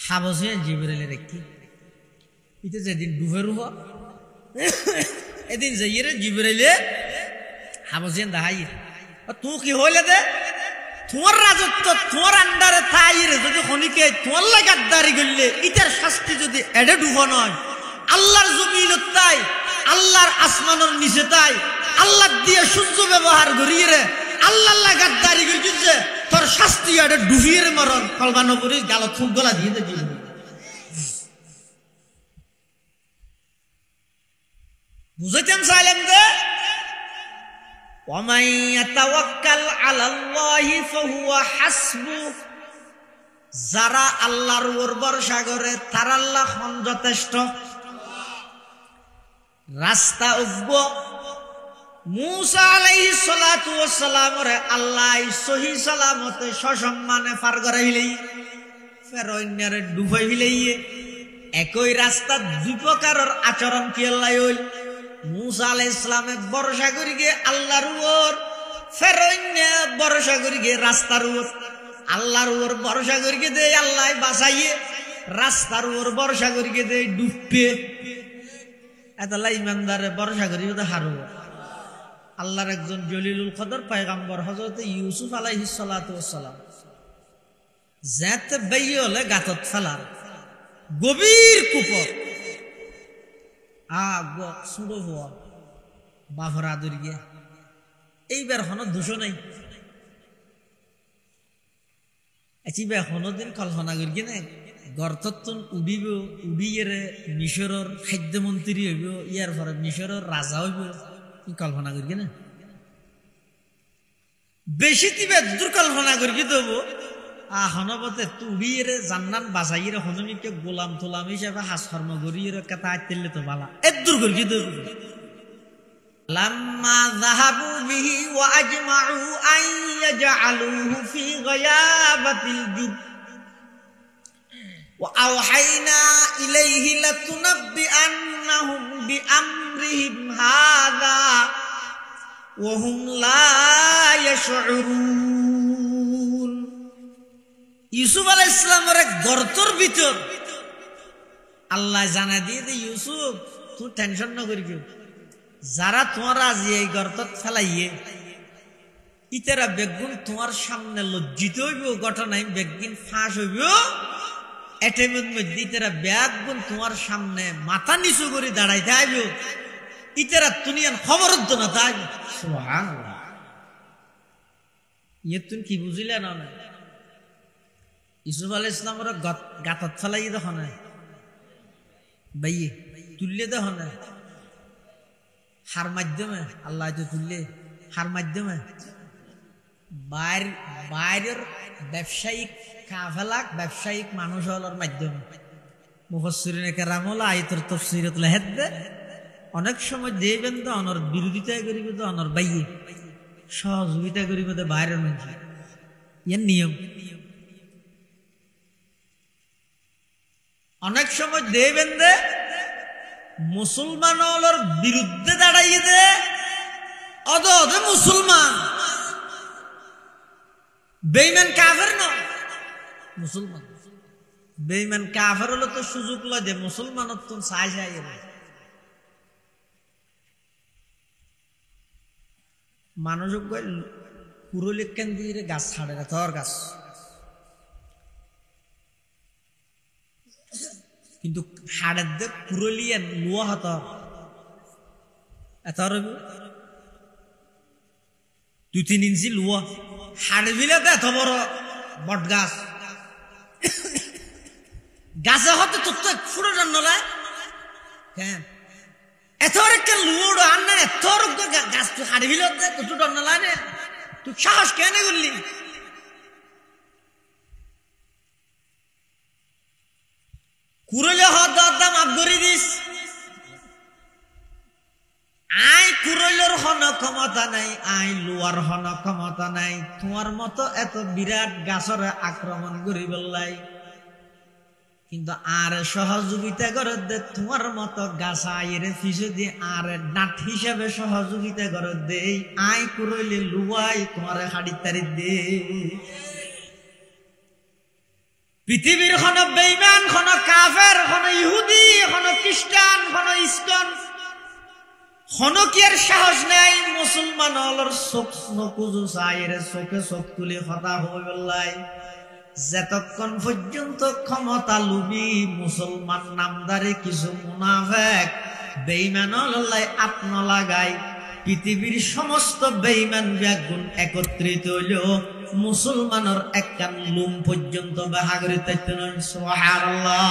হাবসে জিবরাইলে রেখি ইতে যেদিন ডুবের হ এদিন যাইয়ের জিবরাইলে হাবসিয়ান দাহাই তুই কি হইলে দে তোমার রাজত্ব তোমার আন্ডারে থাইরে যদি খনিকে তোমার লাগে গাদ্দারি করলে ইটার শাস্তি যদি এডে ডুবো নয় আল্লাহর জমিন তাই আল্লাহর আসমানের নিচে তাই আল্লাহ দিয়ে সূর্য ব্যবহার করিয়ে রে আল্লাহ গাদ্দারি করছে তোর শাস্তি এডে ডুবিয়ে মরণ কলবানো করি গাল থুক গলা দিয়ে দেখি বুঝাইতাম চাইলাম দে وَمَن يَتَوَكَّلْ عَلَى اللَّهِ فَهُوَ حَسْبُهُ যারা আল্লাহর উপর ভরসা করে তার আল্লাহ যথেষ্ট রাস্তা উঠব মূসা আলাইহিস সালাতু ওয়াস সালাম রে আল্লাহ সহি সালামতে সসম্মানে পার করাইলেই ফেরাউনের ডুবাইলেই একই রাস্তা দুই প্রকারের আচরণ কি আল্লাহ হইল মূসা আলাইহিস সালামে ভরসা করি গে আল্লাহর উপর ফেরাউনে ভরসা করি গে রাস্তার উপর আল্লাহর উপর ভরসা করি গে দে আল্লাহ বাঁচাইয়ে রাস্তার উপর ভরসা করি গে দে ডুববে এতলা ইমানদারে ভরসা করি তো হারব আল্লাহর একজন জলিলুল কদর পয়গম্বর হযরত ইউসুফ আলাইহিস সালাতু ওয়াস সালাম জাত বাইয়লে গাতত ফেলার গভীর কুপর সুড়ো হওয়া বাভরা দরিয়া এইবার হনো দোষ নাই এবার হনো দিন কল্পনা করি না গর্তন উড়িব উড়িয়ে মিশরের খাদ্যমন্ত্রী হইব ইয়ার পরে মিশরের রাজা হইব কল্পনা করি না বেশি তিবে দূর কল্পনা করি দেব হনবতে তুড়িয়ে জান্নান বাজাইয়ে হনমিকে গোলাম তোলাম হিসাবে হাসকর্ম করিয়ে কথা আইতেলে তো বালা এত দূর করি দেব লাম্মা যাহাবু বিহি ওয়া আজমাউ আন ইয়াজআলুহু ফি গায়াবাতিল জুব ওয়া আওহাইনা ইলাইহি লাতুনাব্বিআন্নাহুম বিআমরিহিম হাযা ওয়া হুম লা ইয়াশউরুন ইউসুফ আলাইহিস সালামের গর্তর ভিতর আল্লাহ জানা দিয়ে দে ইউসুফ তুই টেনশন না করিস যারা তোমার আজ এই গর্তত ফেলাইয়ে ইতারা বেগুন তোমার সামনে লজ্জিত হইব ঘটনায় বেগুন ফাঁস হইব এটেমের মধ্যে ইতারা বেগুন তোমার সামনে মাথা নিচু করে দাঁড়াইতে আইব ইতারা তুনিয়ান খবর না তাই সুবহানাল্লাহ ইয়ে তুমি কি বুঝিলে না ইউসুফ আলাইহিস সালামের গাতত ফেলাই দেখো না ভাইয়ে তুললে দেখো না হার মাধ্যমে আল্লাহ তো তুললে হার মাধ্যমে বাইরের ব্যবসায়িক কাফেলাক ব্যবসায়িক মানুষ হলার মাধ্যমে মুফাসসিরিনে কেরাম হলো আয়াতের তাফসীরত লেহেদ দে অনেক সময় দেবেন তো অনর বিরোধিতা করিবে তো অনর বাইয়ে সহযোগিতা করিবে তো বাইরের মানুষ ইয়ার নিয়ম অনেক সময় দেবেন দে মুসলমানের বিরুদ্ধে দাঁড়াইয়ে দে অদে মুসলমান বেঈমান কাফের না মুসলমান বেঈমান কাফের হলো তো সুযোগ লয় দে মুসলমানত তো চাই চাই মানুষ কুরলি কেন দিয়ে গাছ ছাড়ে না তোর গাছ কিন্তু হাড়ের দে কুরলি লোয়া হত এত 2-3 ইঞ্চি লোয়া হাড় বিলে এত বড় বট গাছ গাছে হতে তোর তো ফুটো জানলা কেন এত একটা লুড় আর না এত গাছ তুই হাড়ি বিলে তোর জানলা রে তুই সাহস কেন করলি কুরলে হত দাম আবগরি দিস আই কুরলের হন ক্ষমতা নাই আই লোয়ার হন ক্ষমতা নাই তোমার মতো এত বিরাট গাছর আক্রমণ করি বললাই কিন্তু আর সহযোগিতা করে দে তোমার মতো গাছ আইরে ফিসে দিয়ে আর ডাঁট হিসাবে সহযোগিতা করে দে আই কুরলে লুয়াই তোমার হাড়ি তারি দে পৃথিবীর হন বেঈমান হন কাফের হন ইহুদি হন খ্রিস্টান হন ইসকন হন কি আর সাহস নাই মুসলমান হলর চোখ নকুজু চাইরে চোখে চোখ তুলি হতা হয়ে বললাই যতক্ষণ পর্যন্ত ক্ষমতা লুবি মুসলমান নামদারি কিছু মুনাফেক বেঈমান হলাই আপনা লাগাই পৃথিবীর সমস্ত বেঈমান ব্যাগুণ একত্রিত হইল মুসলমানের একখান লুম পর্যন্ত বাহাগরি তাইতে নয় সুবহানাল্লাহ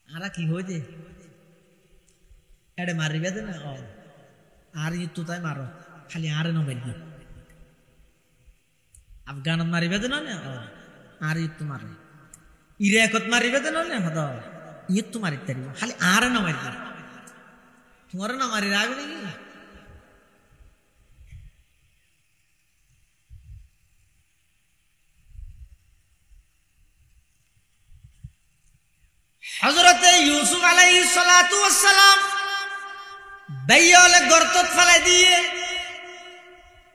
আরা কি হইছে এড়ে মারিবে না আর ইতু তাই মারো খালি আরে নবেন আফগান মারিবে না আর ইতু মারে ইরাকত মারিবে না হদ ইতু মারি তারিব খালি আরে না মারিবে তোমার না মারি রাখবে নাকি হযরতে ইউসুফ আলাইহিস সালাতু ওয়াস সালাম বাইয়ালে গর্তত ফেলাই দিয়ে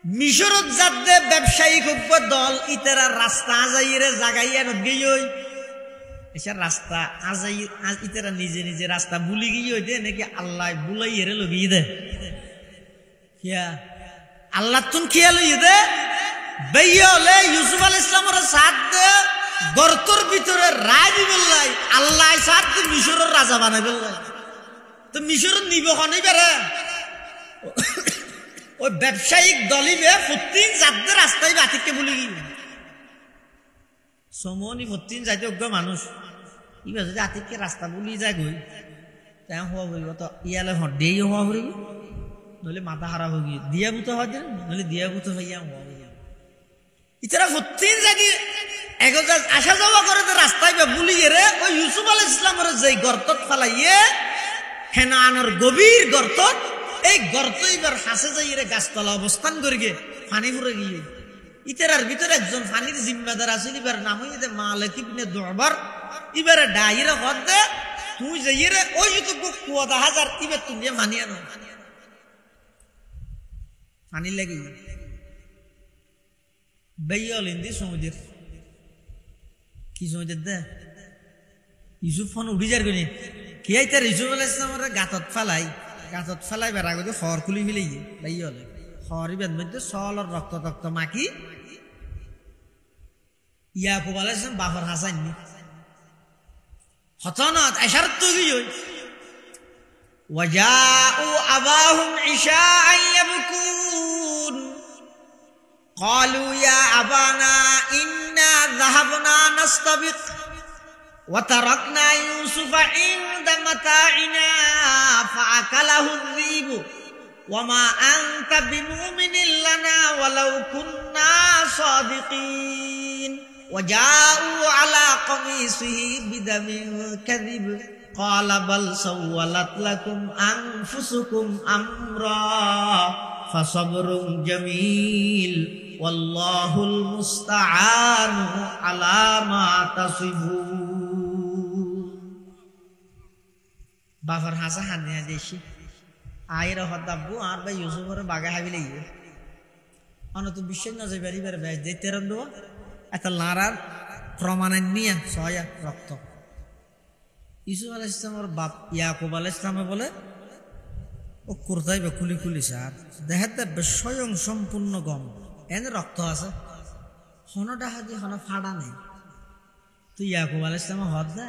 মিশরত যাদে ব্যবসায়িক দল ইতারা রাস্তা আজাইরে জাগাইয়া নগেই এসা রাস্তা আজাই ইতারা নিজে নিজে রাস্তা ভুলি গিয়ে দে নাকি আল্লাহ বুলাইয়েরে লগিয়ে দে কিয়া আল্লাহ তুন কিয়া লইয়ে দে বাইয়ালে ইউসুফ আলাইহিস সালামের সাথ দে গর্তর ভিতরে রায় দিবেলাই আল্লাহ সাথ মিশরের রাজা বানাই বেলাই তো মিশরের নিবখনই বেড়ে ওই ব্যবসায়িক দলিবে প্রতিদিন যাদের রাস্তায় বাতিককে বলি গিয়ে সমনি প্রতিদিন যাইতে অজ্ঞ মানুষ ইবা যদি আতিককে রাস্তা বলি যায় গই তাই হওয়া হইব তো ইয়ালে হডেই হওয়া হইব নইলে মাথা খারাপ হয়ে গিয়ে দিয়া বুতো হয় নইলে দিয়া বুতো হইয়া হওয়া হইয়া ইতারা প্রতিদিন যাই আসা যাওয়া করে রাস্তায় বুলি রে ওই ইউসুফ আলাইহিস সালামের যে গর্তত ফেলাইয়ে হেনানোর গভীর গর্তত এই গর্ত এবার হাসে যাইরে গাছতলা অবস্থান করি গে পানি ফুরে গিয়ে ইতারার ভিতরে একজন পানির জিম্মাদার আছিল এবার নাম হইতে মালিক ইবনে দুবার এবারে ডাইরে হদ দে তুই যাইরে ওই তো কুয়া 10,000 ইবার তুমি মানিয়া না পানি লাগি বাইয়াল ইন্দি সমুদ্র কি সমুদ্র দে ইউসুফ ফোন উড়ি যার গনি কি আইতার ইউসুফ আলাইহিস সালামের গাতত ফেলাই বেড়া গিয়ে খড় খুলি ফেলে বাইয়াল খড়ি বেদ মধ্যে সলর রক্ত তক্ত মাখি ইয়াকুব আলাইহিস সালাম বাফর হাসান নি হতনত এশারত তো গিয়ে وجاءوا أباهم عشاء يبكون قالوا يا أبانا إنا ذهبنا نستبق وتركنا يوسف عند متاعنا فأكله الذئب وما أنت بمؤمن لنا ولو كنا صادقين وجاءوا على قميصه بدم كذب قال بل سولت لكم أنفسكم أمرا فصبر جميل ওয়াল্লাহুল মুস্তাআনু আলা মা তাসিফুন। বাফার হাসা হানিয়া দেশি আয়ের হদাব্বু আর ভাই ইউসুফের বাগা হাবিলে গিয়ে অনত বিশ্বের নজর বেরিবার ব্যাস দেখতে রান্ধব এত লাড়ার প্রমাণের নিয়ে সয়া রক্ত। ইউসুফ আলাইহিস সালামের বাপ ইয়াকুব আলাইহিস সালামে বলে ও কুর্তাই বা খুলি খুলি স্যার দেখাতে স্বয়ং সম্পূর্ণ গম এনে রক্ত আছে হনটা হাজি হন ফাড়া নেই। তুই ইয়াকুব আলাইহিস সালাম হদ দে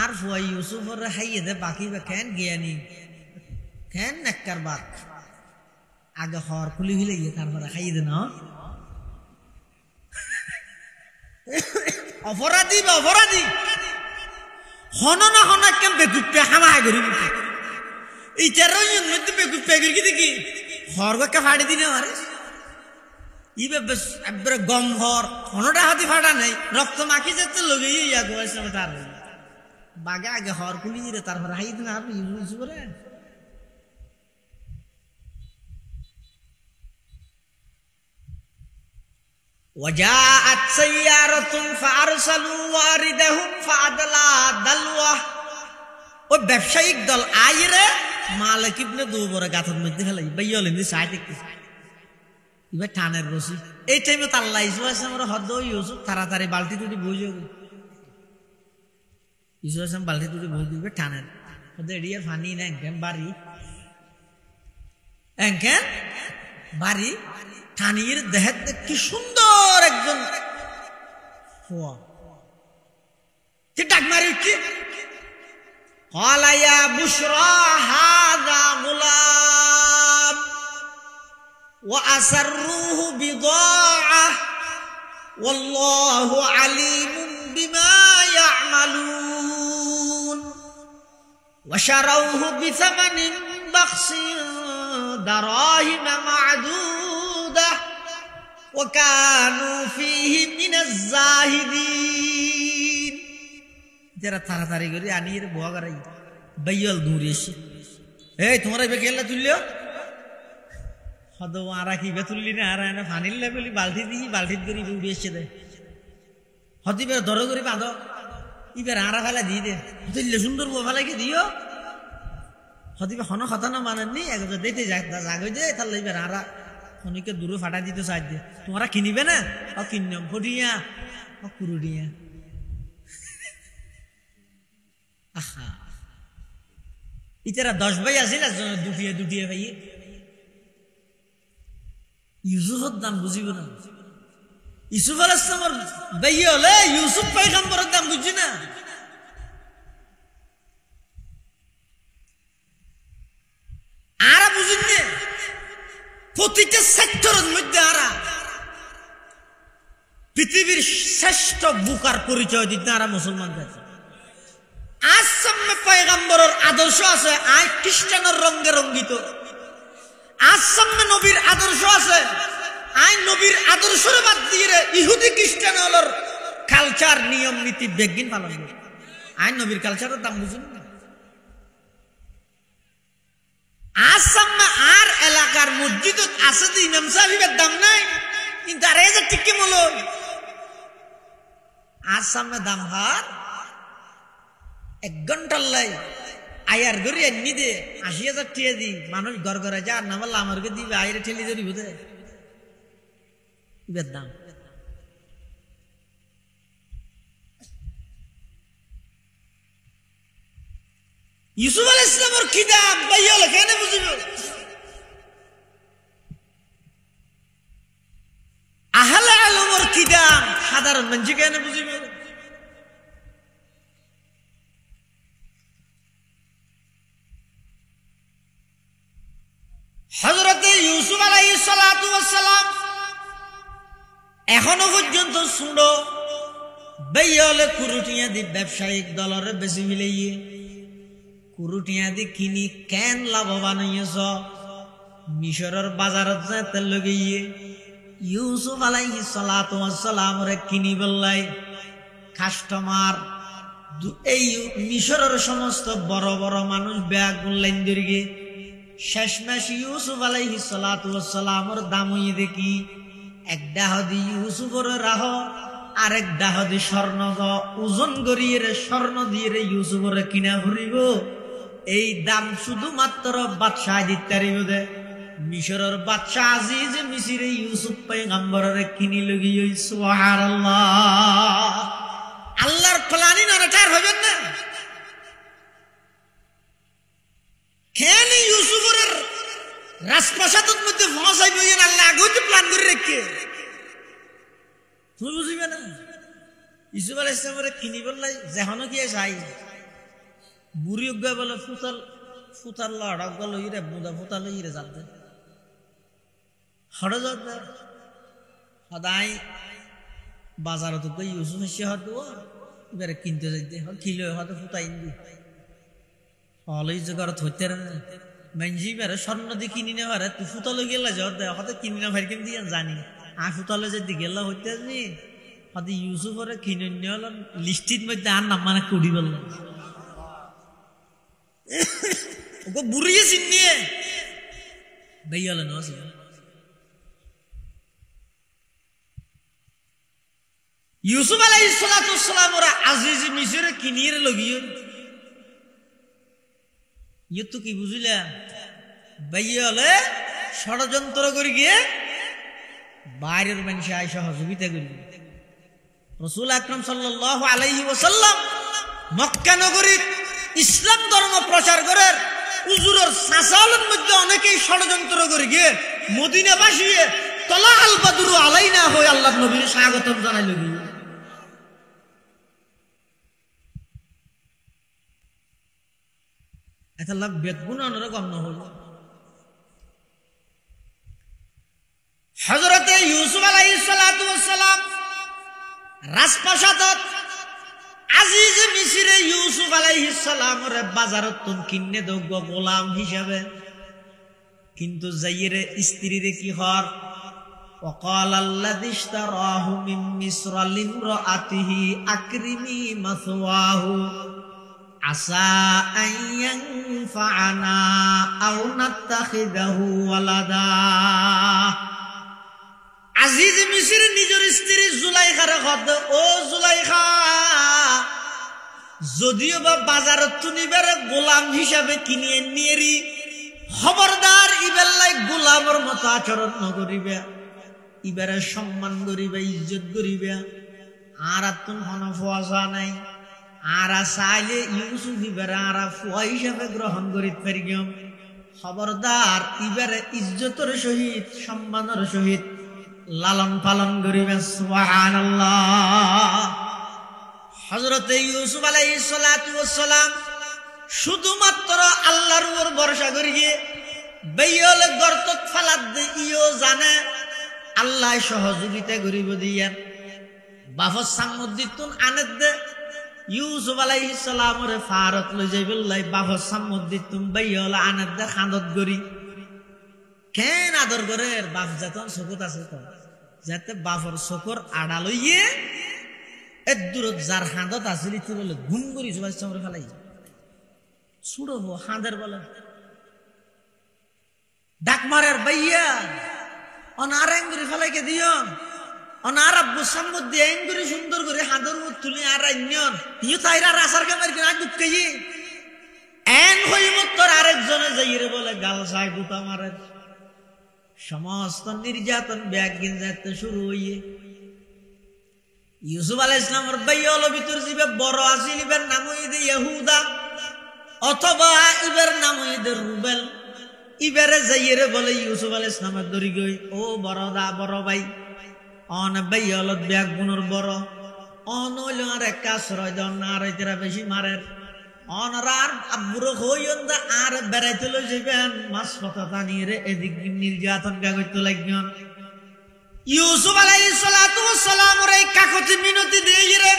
আর ফুয়া ইউসুফের হাইয়ে দে বাকি বা কেন জ্ঞানী কেন নেককার বাক আগে হর খুলি হইলে গিয়ে তারপরে খাইয়ে দে না অপরাধী বা অপরাধী হন না হন কেন বেকুপে হামায় করি ইটার মধ্যে বেকুপে করি দেখি হরকে ফাড়ি দিনে আরে ইবে গম হর হনটা হাতি ফাটা নেই রক্ত মাখি যেতে লগে ইয়া গোয়াইছে তার বাগে আগে হর খুলি দিলে তারপরে হাই দিন আপনি ইউজ করেন। وجاءت سيارة فأرسلوا واردهم فأدلى دلوه ও ব্যবসায়িক দল আইরে মালিক ইবনে দুবরে গাথর মধ্যে ফেলাই বাইয়ল ইনি সাইড একটু ইবা টানের রশি এই টাইমে আল্লাহ ইসু আসলাম হদ ইউসুফ তাড়াতাড়ি বালতি টুটি বইজো ইসু আসলাম বালতি টুটি বই দিবে টানের হদ এডিয়ার ফানি না এঙ্কেন বাড়ি টানির দেহের কি সুন্দর একজন ডাক মারি কি قال يا بشرى هذا غلام وأسروه بضاعة والله عليم بما يعملون وشروه بثمن بخس دراهم معدودة وكانوا فيه من الزاهدين যারা তাড়াতাড়ি করে আনিয়ে বোয়া করাই বাইয়াল দূরে এসে এই তোমার এবার খেললে তুললিও হদ আরা কি তুললি না আর ফানিল বলি বালতি দিই বালতি করে উড়ে এসে দেয় হত এবার ধরো করে বাঁধো এবার আরা ফেলা দিয়ে দে তুললে সুন্দর বউ ফেলাকে দিও হতিবে হন কথা না মানেননি একবার দিতে জাগই দে তাহলে এবার আরা অনেকে দূরে ফাটা দিতে চাই দে তোমরা কিনিবে না ও কিনম ফটিয়া ও কুরুডিয়া আহা ইতারা 10 ভাই আছিল দুটিয়ে ভাই ইউসুফের দাম বুঝিব না ইউসুফ আলাইহিস সালামের ভাই হলে ইউসুফ পয়গম্বরের দাম বুঝি না আরা বুঝিন না প্রতিটা সেক্টরের মধ্যে আরা পৃথিবীর শ্রেষ্ঠ বুকার পরিচয় দিতে আরা মুসলমান আছে আজ সামনে পয়গম্বরের আদর্শ আছে আজ খ্রিস্টানের রঙে রঙ্গিত আজ সামনে নবীর আদর্শ আছে আই নবীর আদর্শের বাদ দিয়ে ইহুদি খ্রিস্টান হলর কালচার নিয়ম নীতি বেগিন পালন করে আই নবীর কালচারের দাম বুঝুন না আজ সামনে আর এলাকার মসজিদ আছে যে ইমাম সাহেবের দাম নাই কিন্তু আর এই যে ঠিক মূল আজ সামনে দাম হার 1 ঘন্টার লাই আয়ার গড়ি এমনি দে 80,000 টিয়া দি মানুষ ঘর ঘরে যা না বললে আমাকে দিবে আয়ের ঠেলি ধরি বুঝে ইবের দাম ইউসুফ আলাইহিস সালামের কি দাম ভাইয়া কেন বুঝিব আহলে ইলমের কি দাম সাধারণ মানুষ কেন বুঝিব হযরতে ইউসুফ আলাইহিস সালাতু ওয়াস সালাম এখনো পর্যন্ত শুনো বেয়লে কুরুটিয়া দি ব্যবসায়িক দলরে বেশি মিলাইয়ে কুরুটিয়া দি কিনি কেন লাভবান হইছ মিশরের বাজারত যেতে লগাইয়ে ইউসুফ আলাইহিস সালাতু ওয়াস সালাম রে কিনি বললাই কাস্টমার এই মিশরের সমস্ত বড় বড় মানুষ ব্যাগ লাইন ধরিয়ে শেষমেশ ইউসুফ আলাইহিস সালাতু ওয়াস সালামের দাম হইয়ে দেখি এক ডাহদি ইউসুফের রাহ আরেক ডাহদি স্বর্ণ ওজন করিয়ে স্বর্ণ দিয়ে ইউসুফের কিনা ফুরিব এই দাম শুধুমাত্র বাদশাহ দিতে পারিব দে মিশরের বাদশাহ আজিজ মিশরে ইউসুফ পয়গম্বরের কিনি লগিয়ে সুবহানাল্লাহ আল্লাহর প্ল্যানি নরটার হবেন না কেন ইউসুফের রাজপ্রাসাদের মধ্যে ফসাই বইয়েন আল্লাহ আগতে প্ল্যান করে রেখে তুমি বুঝিবে না ইউসুফ আলাইহিস সালামের কিনি বললাই যেহনো কি চাই বুড়ি উগা বলে ফুতাল লড়া গল ইরে মুদা ফুতাল ইরে যাবে হড় যাবে সদাই বাজারত গই ইউসুফ এসে হতো এবারে কিনতে যাইতে কিলো হয়তো ফুটাই দি হলেই জোগাড় হইতে মেঞ্জি বেড়ে স্বর্ণ দিয়ে কিনি না পারে তুই ফুতালো গেলা যাওয়ার দেয় হয়তো কিনি না ভাই কেমন দিয়ে জানি আর ফুতালো যদি গেলা হইতে নি হয়তো ইউসুফের কিনে নিয়ে হল লিস্টির মধ্যে আর নাম মানে কুড়ি বলল ওকে বুড়িয়ে চিনিয়ে বেই হলেন ইউসুফ আলাইহিস সালাম ওরা আজিজ মিশরে কিনিয়ে লগিয়ে ইয়ে তো কি বুঝিলা বেই হলে ষড়যন্ত্র করে গিয়ে বাইরের মানুষ আয় সহযোগিতা করবে রাসূল আকরাম সাল্লাল্লাহু আলাইহি ওয়াসাল্লাম মক্কা নগরীর ইসলাম ধর্ম প্রচার করে হুজুরের সাসালের মধ্যে অনেকেই ষড়যন্ত্র করে গিয়ে মদিনা বাসিয়ে তলা আল বাদরু আলাইনা হয়ে আল্লাহর নবীর স্বাগতম জানাইল গিয়ে এটা লাভ বেদগুণ অন্যরকম না হল হযরতে ইউসুফ আলাইহিস সালাম রাজপ্রাসাদত আজিজ মিশরে ইউসুফ আলাইহিস সালামের বাজারত তুন কিনে দগ্গ গোলাম হিসাবে কিন্তু যাইরে স্ত্রীরে কি হর وقال الذي اشتراه من مصر لامرأته أكرمي مثواه عسى أن ينفعنا أو نتخذه ولدا আজিজ মিশর নিজের স্ত্রী জুলাইখার কত ও জুলাইখা যদিও বা বাজারত তুনিবার গোলাম হিসাবে কিনিয়ে নিয়েরি খবরদার ইবেলাই গোলামের মতো আচরণ নকরিবে ইবারে সম্মান করিবে ইজ্জত করিবে আর তুন কোনো ফোয়াশা নাই আর চাইলে ইউসুফ ইবারে আর ফুয়া হিসাবে গ্রহণ করিতে পারিম খবরদার ইবারে ইজ্জতের সহিত সম্মানের সহিত লালন পালন করিবে সুবহানাল্লাহ হযরতে ইউসুফ আলাইহিস সালাম শুধুমাত্র আল্লাহর উপর ভরসা করিয়ে বেইল গর্তত ফালাত দে ইও জানে আল্লাহ সহযোগিতা করিব দিয়া বাফর সামুদ্দিতুন আনেদ দে ইউসুফ আলাইহিস সালামের ফারত লই যাইবলাই বাফর সামুদ্দিতুন বেইল আনেদ দে খান্দত গরি কেন আদর করে বাপ যতন চকুত আছে তো যাতে বাপর চকুর আড়া লইয়ে এর দূরত যার হাঁদত আসিল ইতি বলে ঘুম করি সুভাষ চন্দ্র ফেলাই ছুড়ো হাঁদের বলে ডাক মারের বাইয়া অনার এঙ্গুরি ফেলাইকে দিও অনার আব্বু সাম্মত দিয়ে এঙ্গুরি সুন্দর করে হাঁদের মুখ তুলি আর আইন ইউ তাইরা রাসার কামের কিনা দুঃখে এন হইমত্তর আরেকজনে যাইরে বলে গাল সাই গুতা মারে সমস্ত নির্যাতন ব্যাগিন যাতে শুরু হইয়ে ইউসুফ আলাইহিস সালামের বাইয়ল ভিতর জিবে বড় আসিল ইবের নাম হইদে ইহুদা অথবা ইবের নাম হইদে রুবেল ইবেরে যাইরে বলে ইউসুফ আলাইহিস সালামের দরি গই ও বড়দা বড় ভাই অন বাইয়ল ব্যাগ গুণর বড় অন হইল আর এক আশ্রয় দেন না আর এরা বেশি মারের অনরার আব্বুর হইন্দা আর বেড়াইতে লই যাবেন মাছ পাতা টানিয়ে রে এদিক নির্যাতন কাগজ লাগবেন ইউসুফ আলাইহিস সালাম রে কাকতি মিনতি দিয়ে রে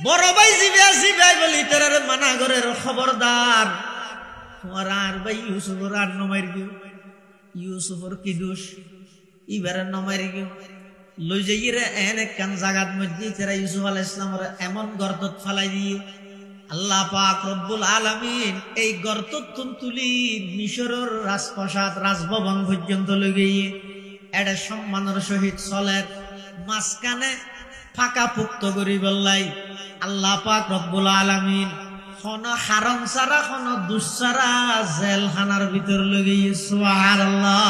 বড় ভাই জিবে বলি তোর মানা করে খবরদার তোমার আর ভাই ইউসুফর আর নমাইর গিয়ে ইউসুফর কি দোষ ইবারে নমাইর গিয়ে লই যাই রে এন কান জাগাত মধ্যে তেরা ইউসুফ আলাইহিস সালামের এমন গর্তত ফালাই দিয়ে আল্লাহ পাক রব্বুল আলামিন এই গর্ত তুলি মিশরের রাজপ্রাসাদ রাজভবন পর্যন্ত লই গিয়ে এটা সম্মানের সহিত চলের মাঝখানে ফাঁকা পুক্ত করি বললাই আল্লাহ পাক রব্বুল আলামিন কোন হারাম ছাড়া কোন দুঃসারা জেলখানার ভিতর লগি সুবহানাল্লাহ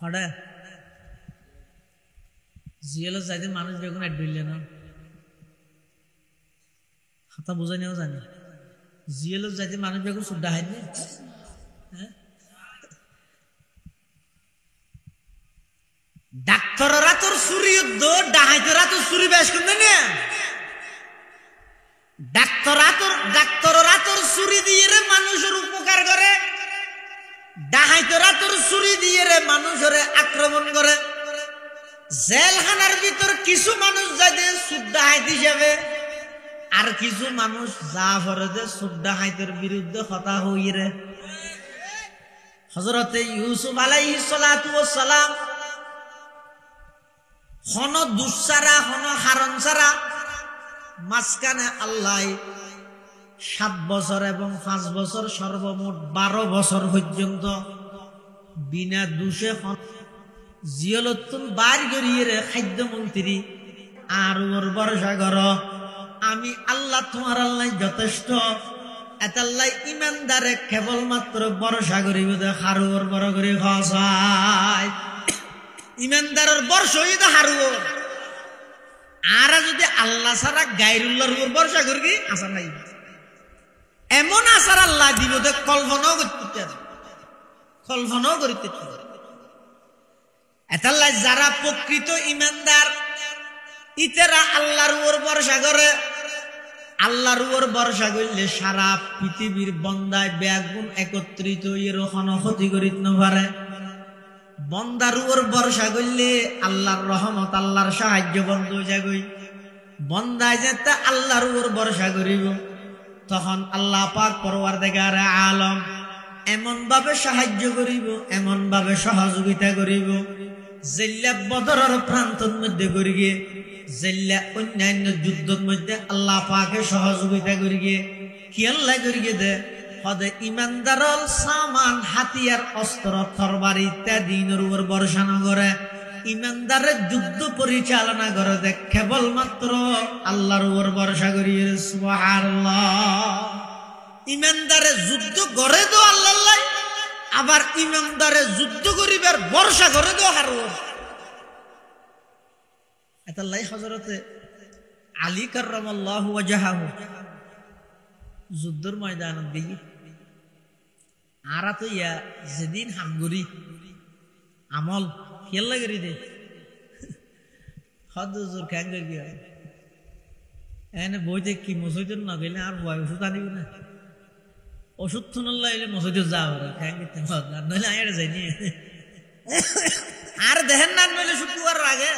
হড়ে জিয়েল যাইতে মানুষ বেগুন এডলে না কথা বুঝাই নেও জানি জিয়েল যাইতে মানুষ বেগুন সুদ্ধা হয়নি ডাক্তাররা তোর চুরি যুদ্ধ ডাহাইতরা তোর চুরি বেশ করবে না ডাক্তাররা তোর চুরি দিয়ে রে মানুষের উপকার করে ডাহাইতরা তোর চুরি দিয়ে রে মানুষের আক্রমণ করে জেলখানার ভিতর কিছু মানুষ যায় যে সুদ ডাহাইত হিসাবে আর কিছু মানুষ যা করে যে সুদ ডাহাইতের বিরুদ্ধে কথা হই রে হযরতে ইউসুফ আলাইহিস সালাতু ওয়াস সালাম হন দুঃসারা হন হারণ ছাড়া মাঝখানে আল্লাহ 7 বছর এবং 5 বছর সর্বমোট 12 বছর পর্যন্ত বিনা দোষে জিয়লতুন বার গরিয়ে খাদ্যমন্ত্রী আর ওর ভরসা কর আমি আল্লাহ তোমার আল্লাহ যথেষ্ট এতাল্লাই ইমানদারে কেবলমাত্র ভরসা করিব হারুর বড় করে খাওয়ায় ইমানদারের বর্ষই তো হারুর আর যদি আল্লাহ ছাড়া গায়রুল্লাহর উপর ভরসা করি আশা নাই এমন আশার আল্লাহ দিব যে কল্পনাও করিতে এতাল্লাই যারা প্রকৃত ইমানদার ইতেরা আল্লাহর উপর ভরসা করে আল্লাহর উপর ভরসা করলে সারা পৃথিবীর বন্দায় ব্যাগুণ একত্রিত এরকম ক্ষতি করিতে না পারে বন্দার উপর ভরসা করলে আল্লাহর রহমত আল্লাহর সাহায্য বন্ধ যাগই বন্দায় যেতে আল্লাহর উপর ভরসা করিব তখন আল্লাহ পাক পরওয়ারদিগার আলম এমন ভাবে সাহায্য করিব এমন ভাবে সহযোগিতা করিব জেল্লা বদরের প্রান্তর মধ্যে করিগে জেল্লা অন্যান্য যুদ্ধের মধ্যে আল্লাহ পাকে সহযোগিতা করিগে কি আল্লাহ করিগে দে হদে ইমানদারল সামান হাতিয়ার অস্ত্র তরবারি ইত্যাদির উপর ভরসা না করে ইমানদারের যুদ্ধ পরিচালনা করে দে কেবলমাত্র আল্লাহর উপর ভরসা করিয়ে সুবহানাল্লাহ ইমানদারে যুদ্ধ করে তো আল্লাহ আবার ইমানদারে যুদ্ধ করিবার ভরসা করে তো হারুর এতাল্লাই হযরতে আলী কাররামাল্লাহু ওয়াজহাহু যুদ্ধের ময়দানত গিয়ে আরা তো ইয়া যেদিন হামগুরি আমল খেলা করি দে হদ জোর ক্যাং করি গিয়া এনে বইতে কি মসজিদের না গেলে আর বয় ওষুধ আনিব না ওষুধ তো নল্লা এলে মসজিদে যাও ক্যাং করতে নইলে আয়ার যায়নি আর দেখেন না নইলে শুক্রবার আগে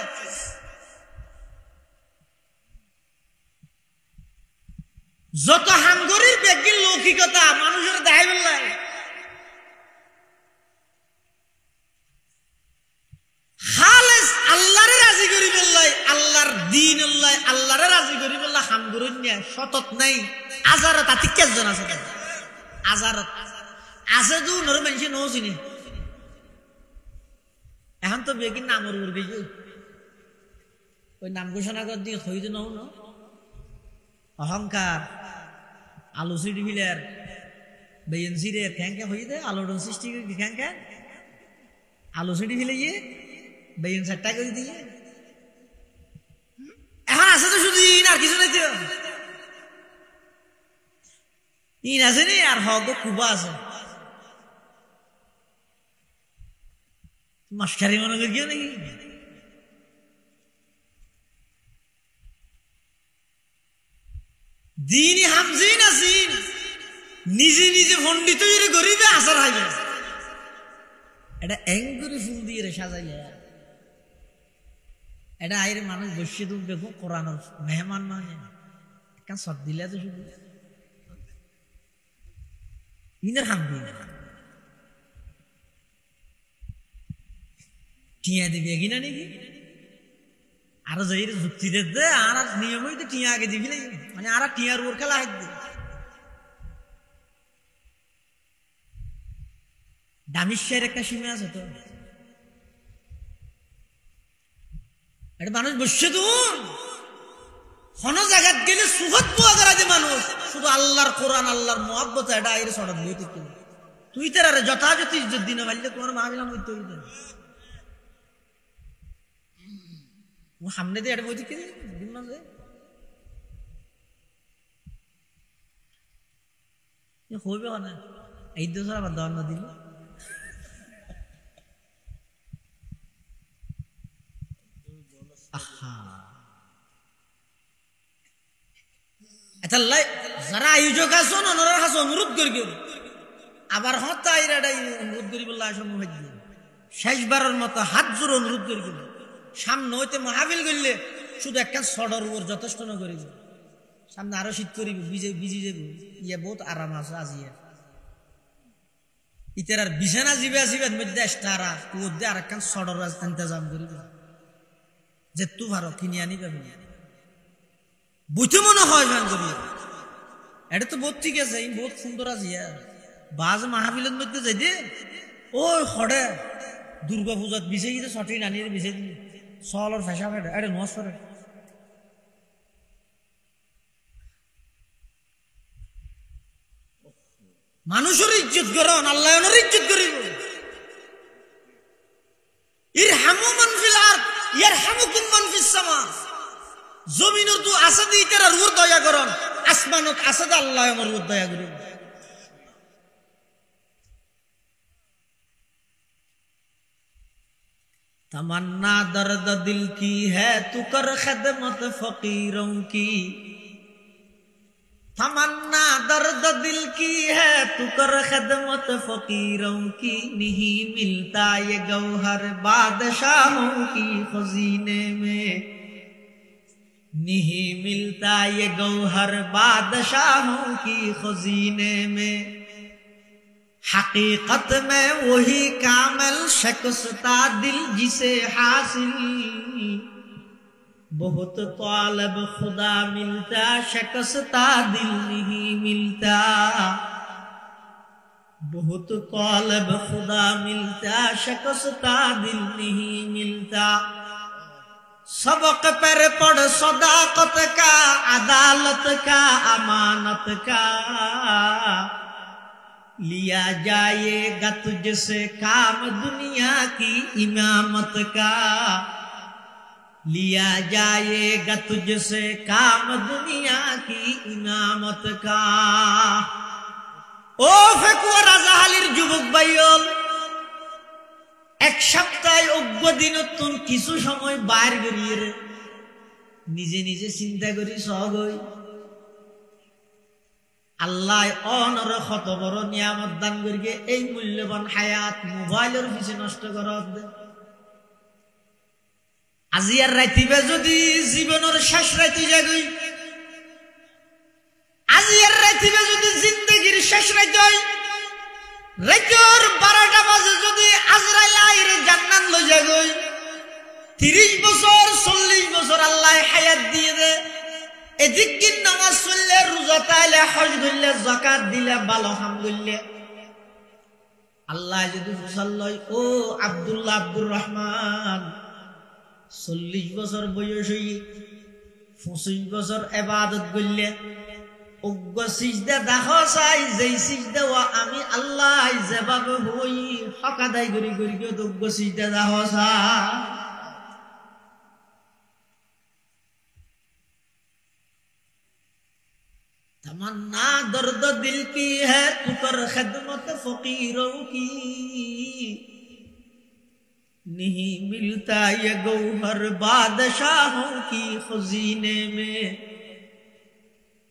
যত হামগরির ব্যক্তির লৌকিকতা মানুষের দেখাই বেলায় খালেস আল্লাহরে রাজি করি বেলায় আল্লাহর দিন আল্লাহরে রাজি করি বেলা হামগরির নিয়ে সতত নাই আজারত আতি কেজন আছে আজারত আছে তো নর মানুষে নো চিনি এখন তো বেগিন নামর উড় গেছে ওই নাম ঘোষণা কর দিয়ে হইত নও ন অহংকার আলু সিডি ফিলের বেইন সিরে খ্যাংকে হয়ে দে আলোড়ন সৃষ্টি করে খ্যাংকে আলু সিডি ফিলে গিয়ে বেইন সাট্টা করে দিয়ে এখন আছে তো শুধু ইন আর কিছু নাই তো ইন আছে নি আর হক কুবা আছে মাস্টারি মনে করি নাকি দিন হামজিন আসিন নিজে নিজে পণ্ডিত গরিবে আসার হবে এটা এঙ্গুরি ফুল দিয়ে সাজাইয়া এটা আইরে মানুষ বসে তো দেখো কোরআন মেহমান মানে একটা সব দিলে তো শুধু ইনের হামদি টিয়া দিবি কিনা নাকি আরো যাই যুক্তি দে আর নিয়মই তো টিয়া আগে দিবি না মানে আর টিয়ার ওর খেলা হাত দি দামিশের একটা সীমা আছে তো এটা মানুষ বসছে তো কোন জায়গায় গেলে সুহত পোয়া করা মানুষ শুধু আল্লাহর কোরআন আল্লাহর মহব্বত এটা আইরে সড়ক বইতে কিনা তুই তার আরে যথাযথ ইজ্জত দিনে পারলে তোমার মাহফিলাম হইতে হইতে সামনে দিয়ে এটা বইতে কিনে দিন না যে হইবে না এই দোষ আবার দেওয়ার না দিল যারা আয়োজক আছেন ওনার কাছে অনুরোধ করি আবার অনুরোধ করি বললে শেষবারের মতো হাত জোর অনুরোধ করি সামনে হইতে মাহফিল করলে শুধু একটা সডর উপর যথেষ্ট না করি সামনে আরো শীত করিব বিজি যাব ইয়ে বহুত আরাম আছে আজিয়া ইতার আর বিছানা জিবে আসিবে মধ্যে এক্সট্রা মধ্যে আর একটা সডর ইন্তজাম করিব যে তু ভারো কিনে আনি পাবি বুঝতে মনে হয় গান করি এটা তো বহুত ঠিক আছে বহুত সুন্দর আছে বাজ মাহফিলের মধ্যে যাই দে ও হড়ে দুর্গা পূজাত বিছে গিয়ে সঠিক আনিয়ে বিছে দিল সলর ফেসা ফেটে এটা নস করে মানুষের ইজ্জত করন আল্লাহ ইজ্জত করিব ইরহামু মান ফিল আরদ ইয়ারহামুকুম মান ফিস সামা জমিনের তো আছে দি তারা রূর দয়া করন আসমানত আছে দে আল্লাহ আমার রূর দয়া করিব तमन्ना दर्द दिल की है तू कर खिदमत फकीरों की तमन्ना दर्द दिल की है तू कर खिदमत फकीरों की नहीं मिलता ये गौहर बादशाहों की खजीने में नहीं मिलता ये गौहर बादशाहों की खजीने में हकीकत में वही कामिल शख्सता दिल जिसे हासिल बहुत तालब खुदा मिलता शख्सता दिल नहीं मिलता बहुत तालब खुदा मिलता शख्सता दिल नहीं मिलता सबक पर पढ़ सदाकत का अदालत का अमानत का लिया जाएगा तुझसे काम दुनिया की इमामत का लिया जाएगा तुझसे काम दुनिया की इमामत का ओ फेकुয়া রাজাহালির যুবক ভাইয়ল এক সপ্তাহ অজ্ঞ দিনতুন কিছু সময় বাইর গড়িয়ে নিজে নিজে চিন্তা করি সগই আল্লাহ অনর কত বড় নিয়ামত দান করিকে এই মূল্যবান হায়াত মোবাইলের পিছে নষ্ট করত আজি আর রাইতিবে যদি জীবনের শেষ রাইতে যাগই আজি আর রাইতিবে যদি জিন্দেগির শেষ রাইতে হয় রাইতের 12টা বাজে যদি আজরাইল আইরে জান্নাত লই যাগই 30 বছর 40 বছর আল্লাহ হায়াত দিয়ে দে এদিকে নামাজ পড়লে রোজা তাইলে হজ করলে যাকাত দিলে ভালো আলহামদুলিল্লাহ আল্লাহ যদি ফুসাল্লাই ও আব্দুল্লাহ আব্দুর রহমান 40 বছর বয়স হই 25 বছর ইবাদত করলে অজ্ঞ সিজদা দেখো চাই যেই সিজদা আমি আল্লাহ যেভাবে হই হক আদায় করি করি অজ্ঞ সিজদা দেখো চাই तमन्ना दर्द दिल की है तू कर खिदमत फकीरों की नहीं मिलता ये गौहर बादशाहों की खजीने में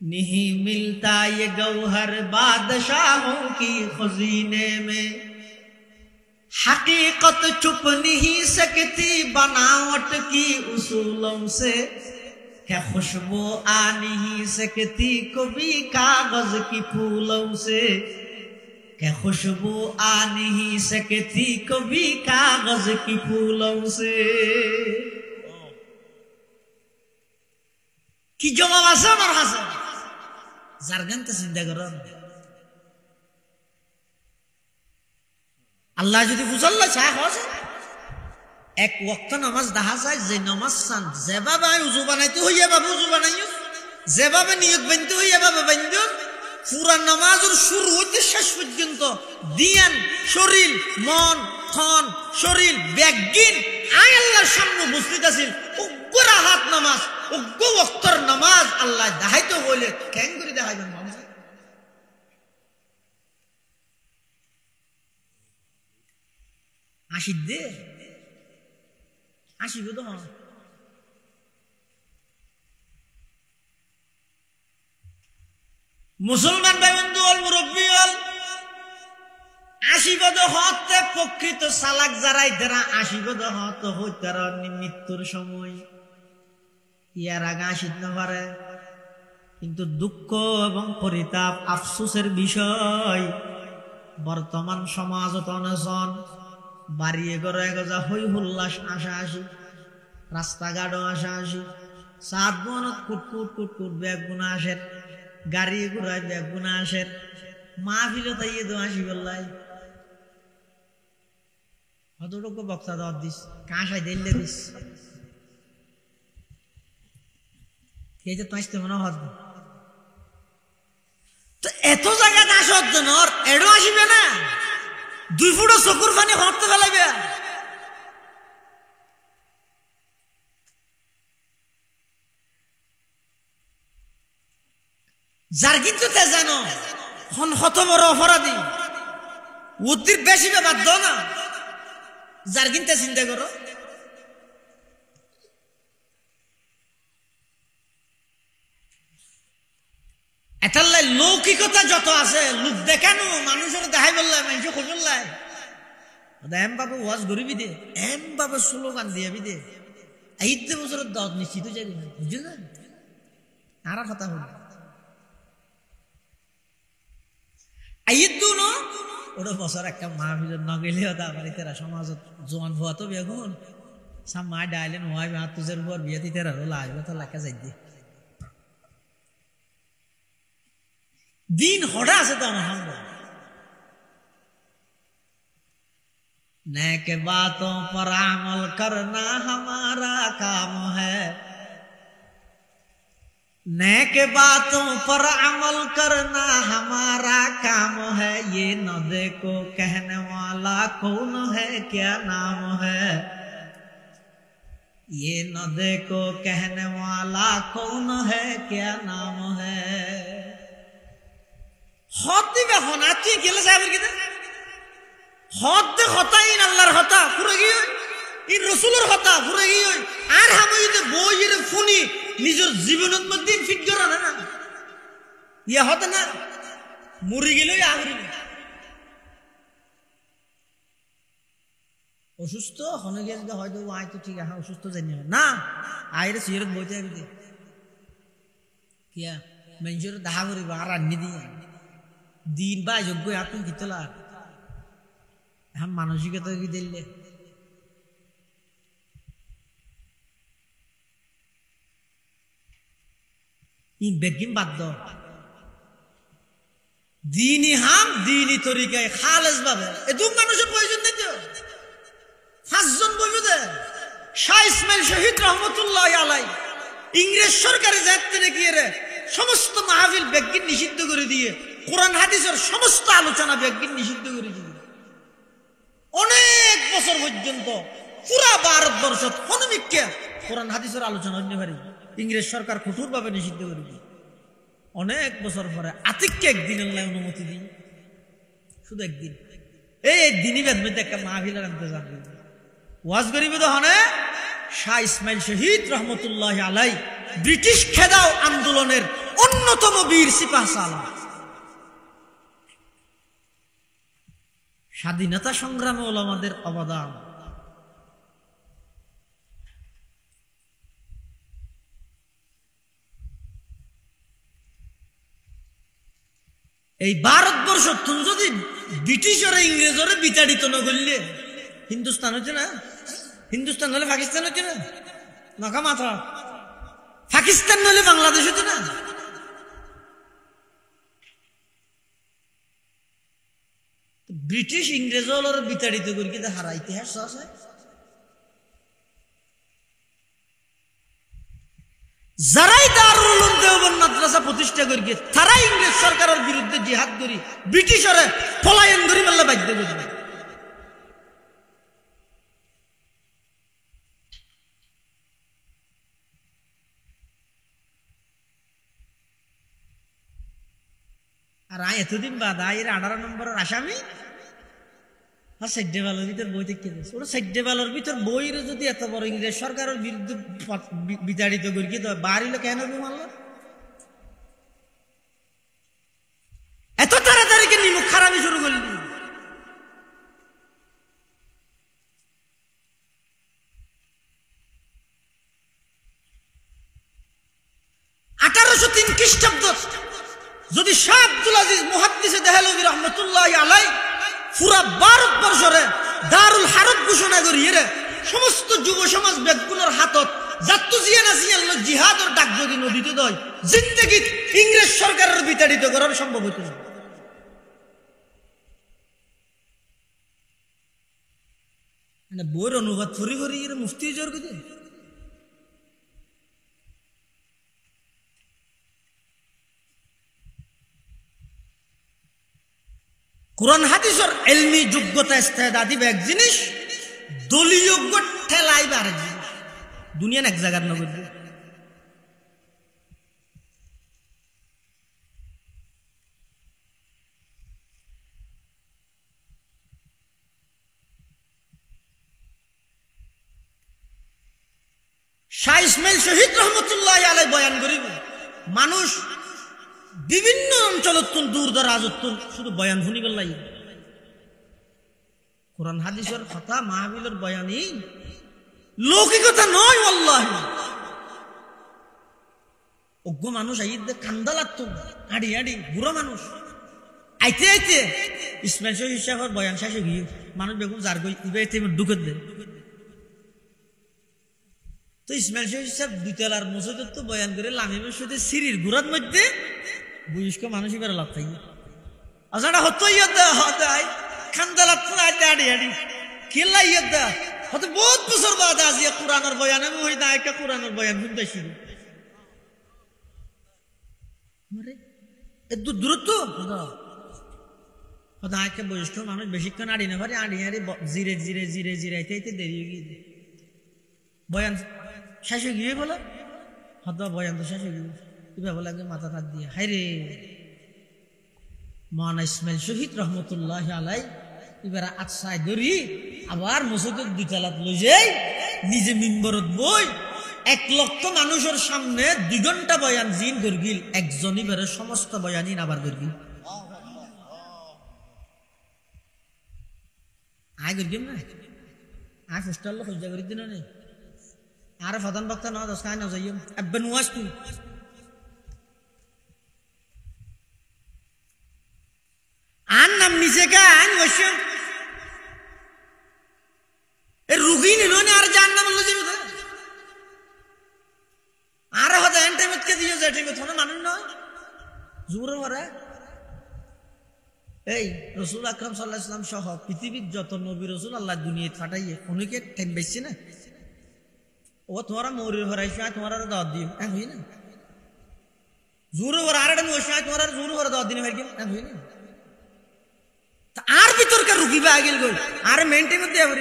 नहीं मिलता ये गौहर बादशाहों की खजीने में हकीकत छुप नहीं सकती बनावट की उसूलों से क्या खुशबू आ नहीं सकती कभी कागज की फूलों से क्या खुशबू आ नहीं सकती कभी कागज की फूलों से কি জবাব আছে আমার কাছে জারগানতে চিন্তা করেন আল্লাহ যদি ফুসাল্লা চায় হসে এক ওয়াক্ত নামাজ দেখা যায় যে নামাজ চান যেভাবে উজু বানাইতে হইয়া বাবু উজু বানাইও, যেভাবে নিয়ত বানতে হইয়া বাবা বান্ধ, পুরা নামাজের শুরু হইতে শেষ পর্যন্ত দিয়ান শরীর মন থন শরীর ব্যাগিন আয় আল্লাহর সামনে উপস্থিত আছিল। উগ্র হাত নামাজ, উগ্র ওয়াক্তর নামাজ আল্লাহ দেখাইতে হইলে কেন করে দেখাইবেন মানুষ? আসিদ দে আসিব তো মুসলমান ভাই বন্ধু হল মুরব্বী হল আশীর্বাদ হতে প্রকৃত সালাক যারাই তারা আশীর্বাদ হত হইতার মৃত্যুর সময় ইয়ার আগে আসিত না পারে। কিন্তু দুঃখ এবং পরিতাপ আফসোসের বিষয় বর্তমান সমাজত অনশন বাড়িয়ে গড়ে গজা হই হুল্লাস আসা আসি, রাস্তাঘাটও আসা আসি, সাত বনত কুটকুট কুটকুট ব্যাগ গুনা আসের, গাড়ি ঘুরায় ব্যাগ গুনা আসের, মাহফিল তাইয়ে তো আসি বললাই কতটুকু বক্তা দেওয়ার দিস কাঁসাই দিল্লে দিস কে যে তো মনে হত তো এত জায়গায় আসার জন্য এডো আসিবে না, 2 ফুট চকুর পানি হরতে ফেলাইবে। যার কিন্তু তে জানো হত বড় অপরাধী উদ্দির বেশি বাধ্য না, যার কিন্তু চিন্তা করো এটার লৌকিকতা যত আছে লোক দেখানো মানুষের দেখাই বললাই মানুষ খোঁজলাই এম বাবু ওয়াজ গরিবি দে এম বাবু স্লোগান দিয়ে দে ঈদ বছরের দশ নিশ্চিত যাবি না বুঝলেন আর কথা হল ঈদ ওটা বছর একটা মাহফিল নগেলে তেরা সমাজত জোয়ান ভুয়া তো বেগুন সামা ডাইলেন হয় তুজের উপর বিয়ে দিতে আসবে তো লাখা যাই দিয়ে दिन होड़ा से तो हम नेक बातों पर अमल करना हमारा काम है, नेक बातों पर अमल करना हमारा काम है, ये न देखो कहने वाला कौन है क्या नाम है, ये न देखो कहने वाला कौन है क्या नाम है। হদ দিবে হনা তুই গেলে সাহেবের কিনা হদ দে হতা ইন আল্লাহর হতা পুরো গিয়ে ইন রসুলের হতা পুরো গিয়ে আর আমি যদি বইয়ের ফুনি নিজের জীবনের মধ্যে ফিট করা না ইয়া হতে না মরি গেলেই আহরি অসুস্থ হনে গিয়ে যদি হয়তো আয় তো ঠিক আছে অসুস্থ জানি না আইরে সিগারেট বইতে আবি কিয়া মানুষের দাহা করিব আর রান্নি দিয়ে দিন বা যোগ্য আপনি দিতলার এখন মানসিকতা কি দিলে বেগিম বাধ্য দিনই হাম দিনই তরিকায় খালেজ ভাবে এদুম মানুষের প্রয়োজন নেই তো 5 জন বইবে শাহ ইসমাইল শহীদ রহমতুল্লাহ আলাই ইংরেজ সরকারের যাত্রী নাকি রে সমস্ত মাহফিল বেগিন নিষিদ্ধ করে দিয়ে কোরআন হাদিসের সমস্ত আলোচনা বেগিন নিষিদ্ধ করে দিয়ে অনেক বছর পর্যন্ত পুরা ভারতবর্ষ হনমিককে কোরআন হাদিসের আলোচনা হইতে পারি ইংরেজ সরকার কঠোরভাবে নিষিদ্ধ করে দিয়ে অনেক বছর পরে আতিককে একদিন আল্লাহ অনুমতি দিই শুধু একদিন এই দিনই বেদমধ্যে একটা মাহফিলের ইন্তজাম করি ওয়াজ গরিবে তো হনে শাহ ইসমাইল শহীদ রহমতুল্লাহ আলাই ব্রিটিশ খেদাও আন্দোলনের অন্যতম বীর সিপাহ সালার স্বাধীনতা সংগ্রামে ওলামাদের অবদান এই ভারতবর্ষ তুমি যদি ব্রিটিশ আর ইংরেজরে বিতাড়িত না করলে হিন্দুস্তান হচ্ছে না হিন্দুস্তান হলে পাকিস্তান হচ্ছে না নকা মাথা পাকিস্তান হলে বাংলাদেশ হচ্ছে না ব্রিটিশ ইংরেজ বিতাড়িত করি কিন্তু হারা ইতিহাস আছে যারাই দারুল উলুম দেওবন্দ মাদ্রাসা প্রতিষ্ঠা করি তারাই ইংরেজ সরকারের বিরুদ্ধে জিহাদ করি ব্রিটিশরে পলায়ন করি বললে বাধ্য করবে। আর এতদিন বাদ আয়ের 18 নম্বরের আসামি সাইডেবালের ভিতর বই দেখতে গেছে ওরা সাইডেবালের ভিতর বইরে যদি এত বড় ইংরেজ সরকারের বিরুদ্ধে বিতাড়িত করি কি বাড়িল কেন মানল এত তাড়াতাড়ি কে নিমুখ খারাপি শুরু করলি। 1803 খ্রিস্টাব্দ যদি শাহ আব্দুল আজিজ মুহাদ্দিসে দেহলভী রহমতুল্লাহ আলাইহি পুরা ভারতবর্ষরে দারুল হারব ঘোষণা করিয়ে সমস্ত যুব সমাজ বেদগুলোর হাতত জাত্তু জিয়ানা জিয়াল জিহাদর ডাক যদি নদীতে দয় জিন্দেগি ইংরেজ সরকারের বিতাড়িত করার সম্ভব হতো না। মানে বইয়ের অনুবাদ ফরি ফরি মুফতি জোর করে কোরআন হাদিসের ইলমি যোগ্যতা ইস্তেদাদি এক জিনিস দলীয় ঠেলাই আরেক জিনিস দুনিয়ার এক জায়গার নগর শাহ ইসমাইল শহীদ রহমতুল্লাহ আলাইহি বয়ান করিব মানুষ বিভিন্ন অঞ্চল দূর দরাজ শুধু বয়ান শুনিবার লাগে কোরআন হাদিসের কথা মাহফিলের বয়ানই লৌকিকতা নয় আল্লাহি অজ্ঞ মানুষ আইতে কান্দা লাগতো আড়ি আড়ি বুড়ো মানুষ আইতে আইতে ইসমাইল শহীদ সাহেবের বয়ান শেষে গিয়ে মানুষ বেগুন যার গই ইবাইতে ঢুকে দেয় তো ইসমাইল শহীদ সাহেব দুতলার মসজিদের তো বয়ান করে লামিমের সাথে সিঁড়ির ঘোরার মধ্যে বয়স্ক মানুষ এবার লাভ থাকি আসলে হতো হতাই খান্দালাত আইতে আড়ি আড়ি খেলা ইয়দা হয়তো বহুত বছর বাদ আজিয়া কোরআনের বয়ান আমি ওই নায়িকা কোরআনের বয়ান শুনতেছি দূরত্ব নায়িকা বয়স্ক মানুষ বেশিক্ষণ আড়ি না পারে আড়ি আড়ি জিরে জিরে জিরে জিরে আইতে দেরি হয়ে গিয়ে বয়ান শেষ হয়ে গিয়ে বলো হয়তো বয়ান তো শেষ হয়ে গিয়ে এবার লাগে মাথা থাক দিয়ে হাই রে মাওলানা ইসমাইল শহীদ রহমতুল্লাহ আলাই এবার আচ্ছায় ধরি আবার মসজিদের দুতলাত লই যাই নিজে মিম্বরত বই 1 লক্ষ মানুষের সামনে 2 ঘন্টা বয়ান জিন গরগিল একজনই বেরে সমস্ত বয়ানই আবার গরগিল আয় গরগিল না আয় ফুস্টাল খুঁজা করি দিন না আর প্রধান বক্তা না দশ কায় না যাইও আব্বান ওয়াজ তুই আন নাম নিচে গান বসে রুগী নিল আর যার নাম হলো জীবিত আর হয়তো এন টাইমে কে দিয়ে যায় ঠিক আছে মানুষ নয় জোর ভরে এই রসুল আকরাম সাল্লাল্লাহু আলাইহি ওয়াসাল্লাম সহ পৃথিবীর যত নবী রসুল আল্লাহ দুনিয়ায় ফাটাইয়ে অনেকে টাইম বেশি না ও তোমারা মৌরির ভরাইছে তোমার দাওয়াত দিও হই না জোর ভরে আর একটা বসে তোমার জোর ভরে দাওয়াত দিনে ভাই হই না আর ভিতরকে রুগী বা আগেল গই আর মেনটেন মধ্যে আবার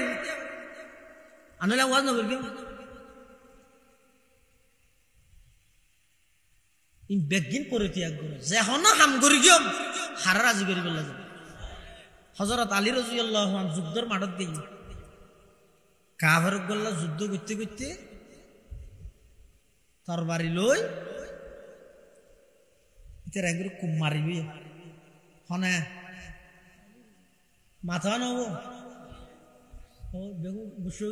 আনলে আওয়াজ না বলবি ইন বেগিন করে ত্যাগ করে যখন হাম করি গিয়ে হারা রাজি করি বললা হযরত আলী রাদিয়াল্লাহু আনহু যুদ্ধের মাঠত গিয়ে কাফের গল্লা যুদ্ধ করতে করতে তরবারি লই ইতার একবার কুম মারিবি হনে মাথা নব ও বেগু বসে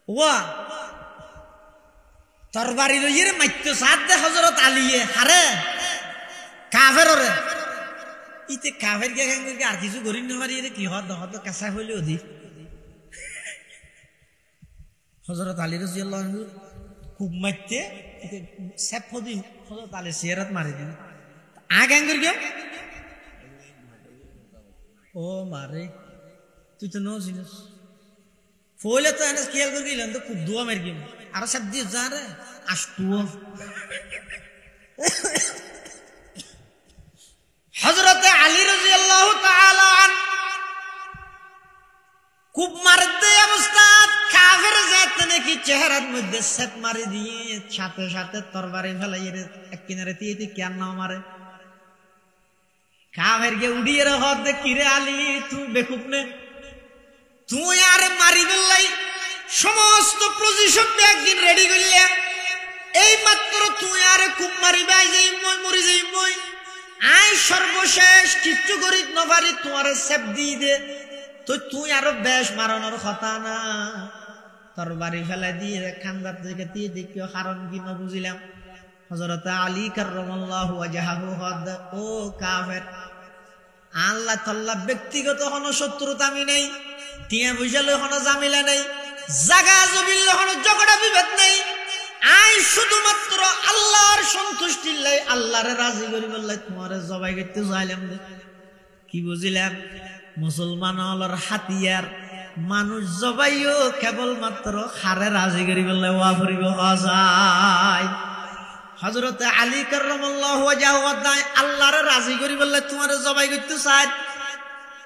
ওয়া তরবারি লইয়ে মাইত্য সাত দে হযরত আলীয়ে হারে কাফেররে ইতে কাফের কে আর কিছু করি না পারি কি হদ হদ কাঁচা হইলে অধিক হযরত আলী রাদিয়াল্লাহু আনহু খুব মাইতে সেফ দিন হযরত আলী সিরাত মারি দিন আগে আঙ্গুর গেম ও মারে তুই তো নো জিনিস ফলে তো এনে খেয়াল করে গেলেন তো খুব দোয়া মেরে গেল আর সব দিয়ে যা রে আসতুও হযরতে আলী রাদিয়াল্লাহু তাআলা খুব মারতে অবস্থা কাফের জাত নাকি চেহারার মধ্যে সেট মারি দিয়ে সাথে সাথে তরবারি ফেলাই এক কিনারে দিয়ে কেন না মারে কাফের কে উড়িয়ে রাখত দে কিরে আলী তুই বেকুব নে তুই আর মারি বললাই সমস্ত পজিশন একদিন রেডি করলিয়া এই মাত্র তুই আর খুব মারিবাই যাই মই মরি যাই মই আই সর্বশেষ কিচ্ছু করি নভারি তোমার সেপ দিয়ে দে তো তুই আরো বেশ মারানোর কথা না তোর বাড়ি ফেলা দিয়ে খান্দার থেকে দিয়ে দেখিও কারণ কি না বুঝিলাম হযরত আলী কাররামাল্লাহু ওয়াজহাহু হদ ও কাফের আল্লাহ তাআলা ব্যক্তিগত কোনো শত্রুতা আমি নেই টিয়া বুঝালে কোনো ঝামেলা নেই জায়গা জমিলে কোনো ঝগড়া বিভেদ নেই আই শুধুমাত্র আল্লাহর সন্তুষ্টির লাই আল্লাহরে রাজি করি বললাই তোমারে জবাই করতে চাইলাম কি বুঝিলাম মুসলমান হলর হাতিয়ার মানুষ জবাইও কেবলমাত্র হারে রাজি করি বললে ওয়া করিব যায় হযরত আলী কাররামাল্লাহু ওয়াজহাহু আল্লাহরে রাজি করি বললে তোমারে জবাই করতে চাই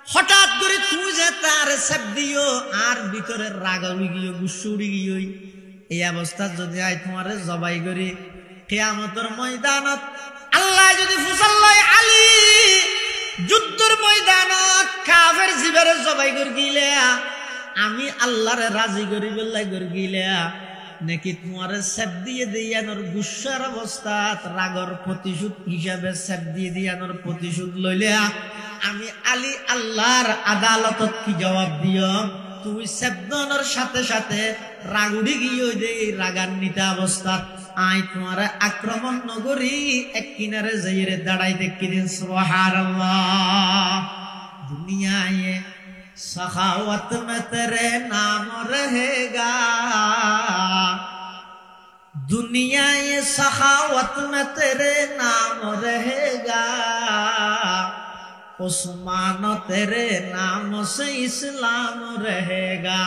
হঠাৎ করে তুই যে তার সেপ দিও আর ভিতরে রাগ উড়ি গিয়ে গুসু উড়ি গিয়ে এই অবস্থা যদি আই তোমারে জবাই করি কিয়ামতের ময়দানত আল্লাহ যদি ফুসাল্লাই আলী যুদ্ধের ময়দানত কাফের জিবারে জবাই করে গিলে আমি আল্লাহরে রাজি করি বললাই করে গিলে নাকি তোমার সেপ দিয়ে দিয়ানোর গুসার অবস্থা রাগর প্রতিশোধ হিসাবে সেপ দিয়ে দিয়ানোর প্রতিশোধ লইলে আমি আলী আল্লাহর আদালতত কি জবাব দিও তুই সেবদনের সাথে সাথে রাগুড়ি গিয়ে দে রাগান্বিত অবস্থা আই তোমার আক্রমণ নগরী এক কিনারে যাইরে দাঁড়াই দেখি দিন সুবহানাল্লাহ দুনিয়ায়ে सखावत में तेरे नाम रहेगा दुनिया ये सखावत में तेरे नाम रहेगा उस्मान तेरे नाम से इस्लाम रहेगा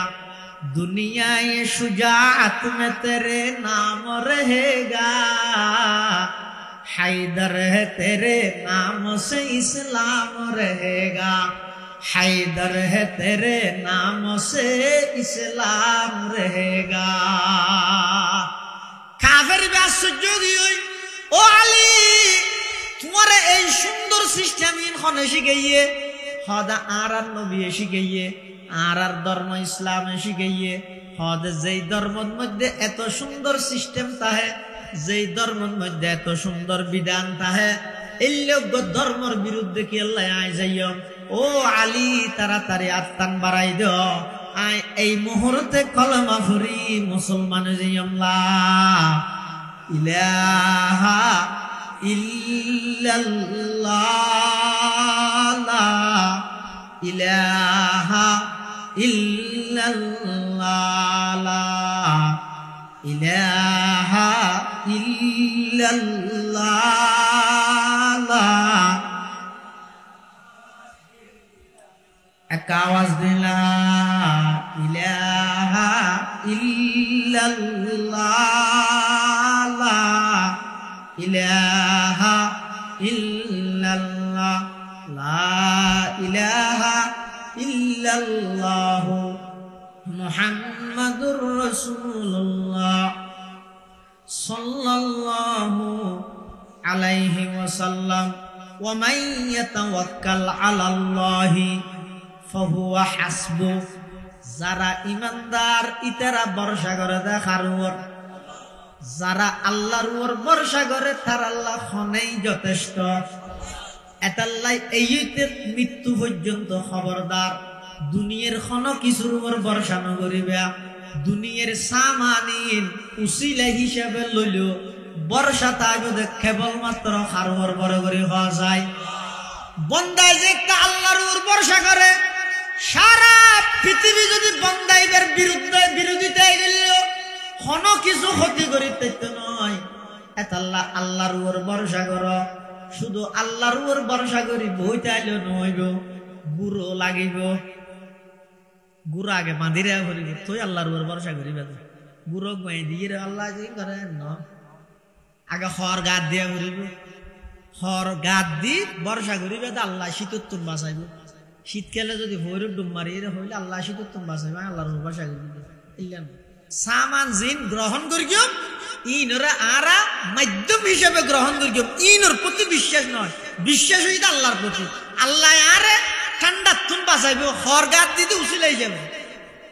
दुनिया ये शुजाअत में तेरे नाम रहेगा हैदर है तेरे नाम से इस्लाम रहेगा हैदर है तेरे नाम से इस्लाम रहेगा काफिर बासुजोगी ओ अली तुम्हारे এই সুন্দর সিস্টেম ইন খনে শিখাইয়ে হদা আর নবী শিখাইয়ে আর ধর্ম ইসলাম শিখাইয়ে হদ যেই ধর্মের মধ্যে এত সুন্দর সিস্টেম তাহে যেই ধর্মের মধ্যে এত সুন্দর বিধান তাহে এই লোক ধর্মের বিরুদ্ধে কি আল্লাহ আই যাইও ও আলী তাড়াতাড়ি আত্মান বাড়াই দাও আই এই মুহূর্তে কলমা পড়ি মুসলমান জিয়ামলা ইলাহা ইল্লাল্লাহ লা ইলাহা ইল্লাল্লাহ লা ইলাহা ইল্লাল্লাহ লা এক আওয়াজ দিলা ইলাহা ইল্লাল্লাহ লা ইলাহা ইল্লাল্লাহ লা ইলাহা ইল্লাল্লাহ মুহাম্মাদুর রাসূলুল্লাহ সাল্লাল্লাহু আলাইহি ওয়াসাল্লাম ওয়া মান ইয়াতাওয়াক্কাল আলাল্লাহি ফাহুয়া হাসবু যারা ইমানদার ইতারা ভরসা করে দেখার উপর যারা আল্লাহর উপর ভরসা করে তার আল্লাহ খনেই যথেষ্ট এতাল্লাই এইতে মৃত্যু পর্যন্ত খবরদার দুনিয়ার কোনো কিছুর উপর ভরসা নকরিবে দুনিয়ার সামানিন উসিলা হিসাবে লইলেও ভরসা থাকবে কেবলমাত্র কারোর বড় করে হওয়া যায় বন্দায় যে একটা আল্লাহর উপর ভরসা করে সারা পৃথিবী যদি বন্দাইবের বিরোধিতায় গেল কোনো কিছু ক্ষতি করিতে নয় এতাল্লাহ আল্লাহর উপর ভরসা কর শুধু আল্লাহর উপর ভরসা করি বইতে আইলেও নইব বুড়ো লাগিব গুড়া আগে বাঁধিরে ভরিব তুই আল্লাহর উপর ভরসা করিবে গুড়ো গাই দিয়ে আল্লাহ যে করে ন আগে হর গাত দিয়া ভরিব হর গাত দি ভরসা করিবে আল্লাহ শীতর তুন বাঁচাইব শীতকালে যদি ভৈরব ডুব মারিয়ে হইলে আল্লাহ শীতর তুন বাঁচাইবে আল্লাহর উপর ভরসা করিবে ইল্লান সামান জিন গ্রহণ করিও ইনরা আরা মাধ্যম হিসেবে গ্রহণ করিও ইনর প্রতি বিশ্বাস নয় বিশ্বাস হইতে আল্লাহর প্রতি আল্লাহ আরে ঠান্ডা তুন বাঁচাইব হর গাত দিতে উচিলাই যাবে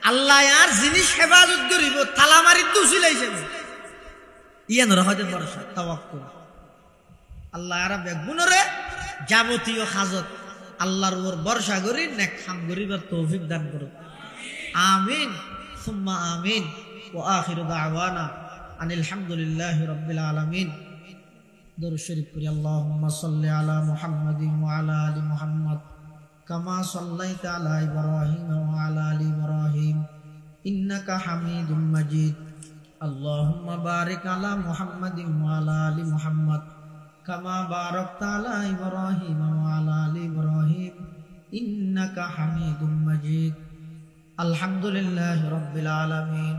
আল্লাহ আর জিনিস হেফাজত করিব তালা মারিতে উচিলাই যাবে ইয়ানরা হয়তো ভরসা তাওয়াক্কুল আল্লাহ আর বেগুনরে যাবতীয় হাজত আল্লাহর উপর ভরসা করি নেক কাম করিবার তৌফিক দান করুন আমিন সুম্মা আমিন ওয়া আখিরু দাওয়ানা আনিল হামদুলিল্লাহি রাব্বিল আলামিন দরুদ শরীফ পড়ি আল্লাহুম্মা সাল্লি আলা মুহাম্মাদিন ওয়া আলা আলি মুহাম্মাদ কামা সাল্লাইতা আলা ইব্রাহিম ওয়া আলা আলি ইব্রাহিম ইন্নাকা হামিদুম মাজিদ আল্লাহুম্মা বারিক আলা মুহাম্মাদিন ওয়া আলা আলি মুহাম্মাদ কামা বারাকতা আলা ইব্রাহিম ওয়া আলা আলি ইব্রাহিম ইন্নাকা হামিদুম মাজিদ আলহামদুলিল্লাহি রাব্বিল আলামিন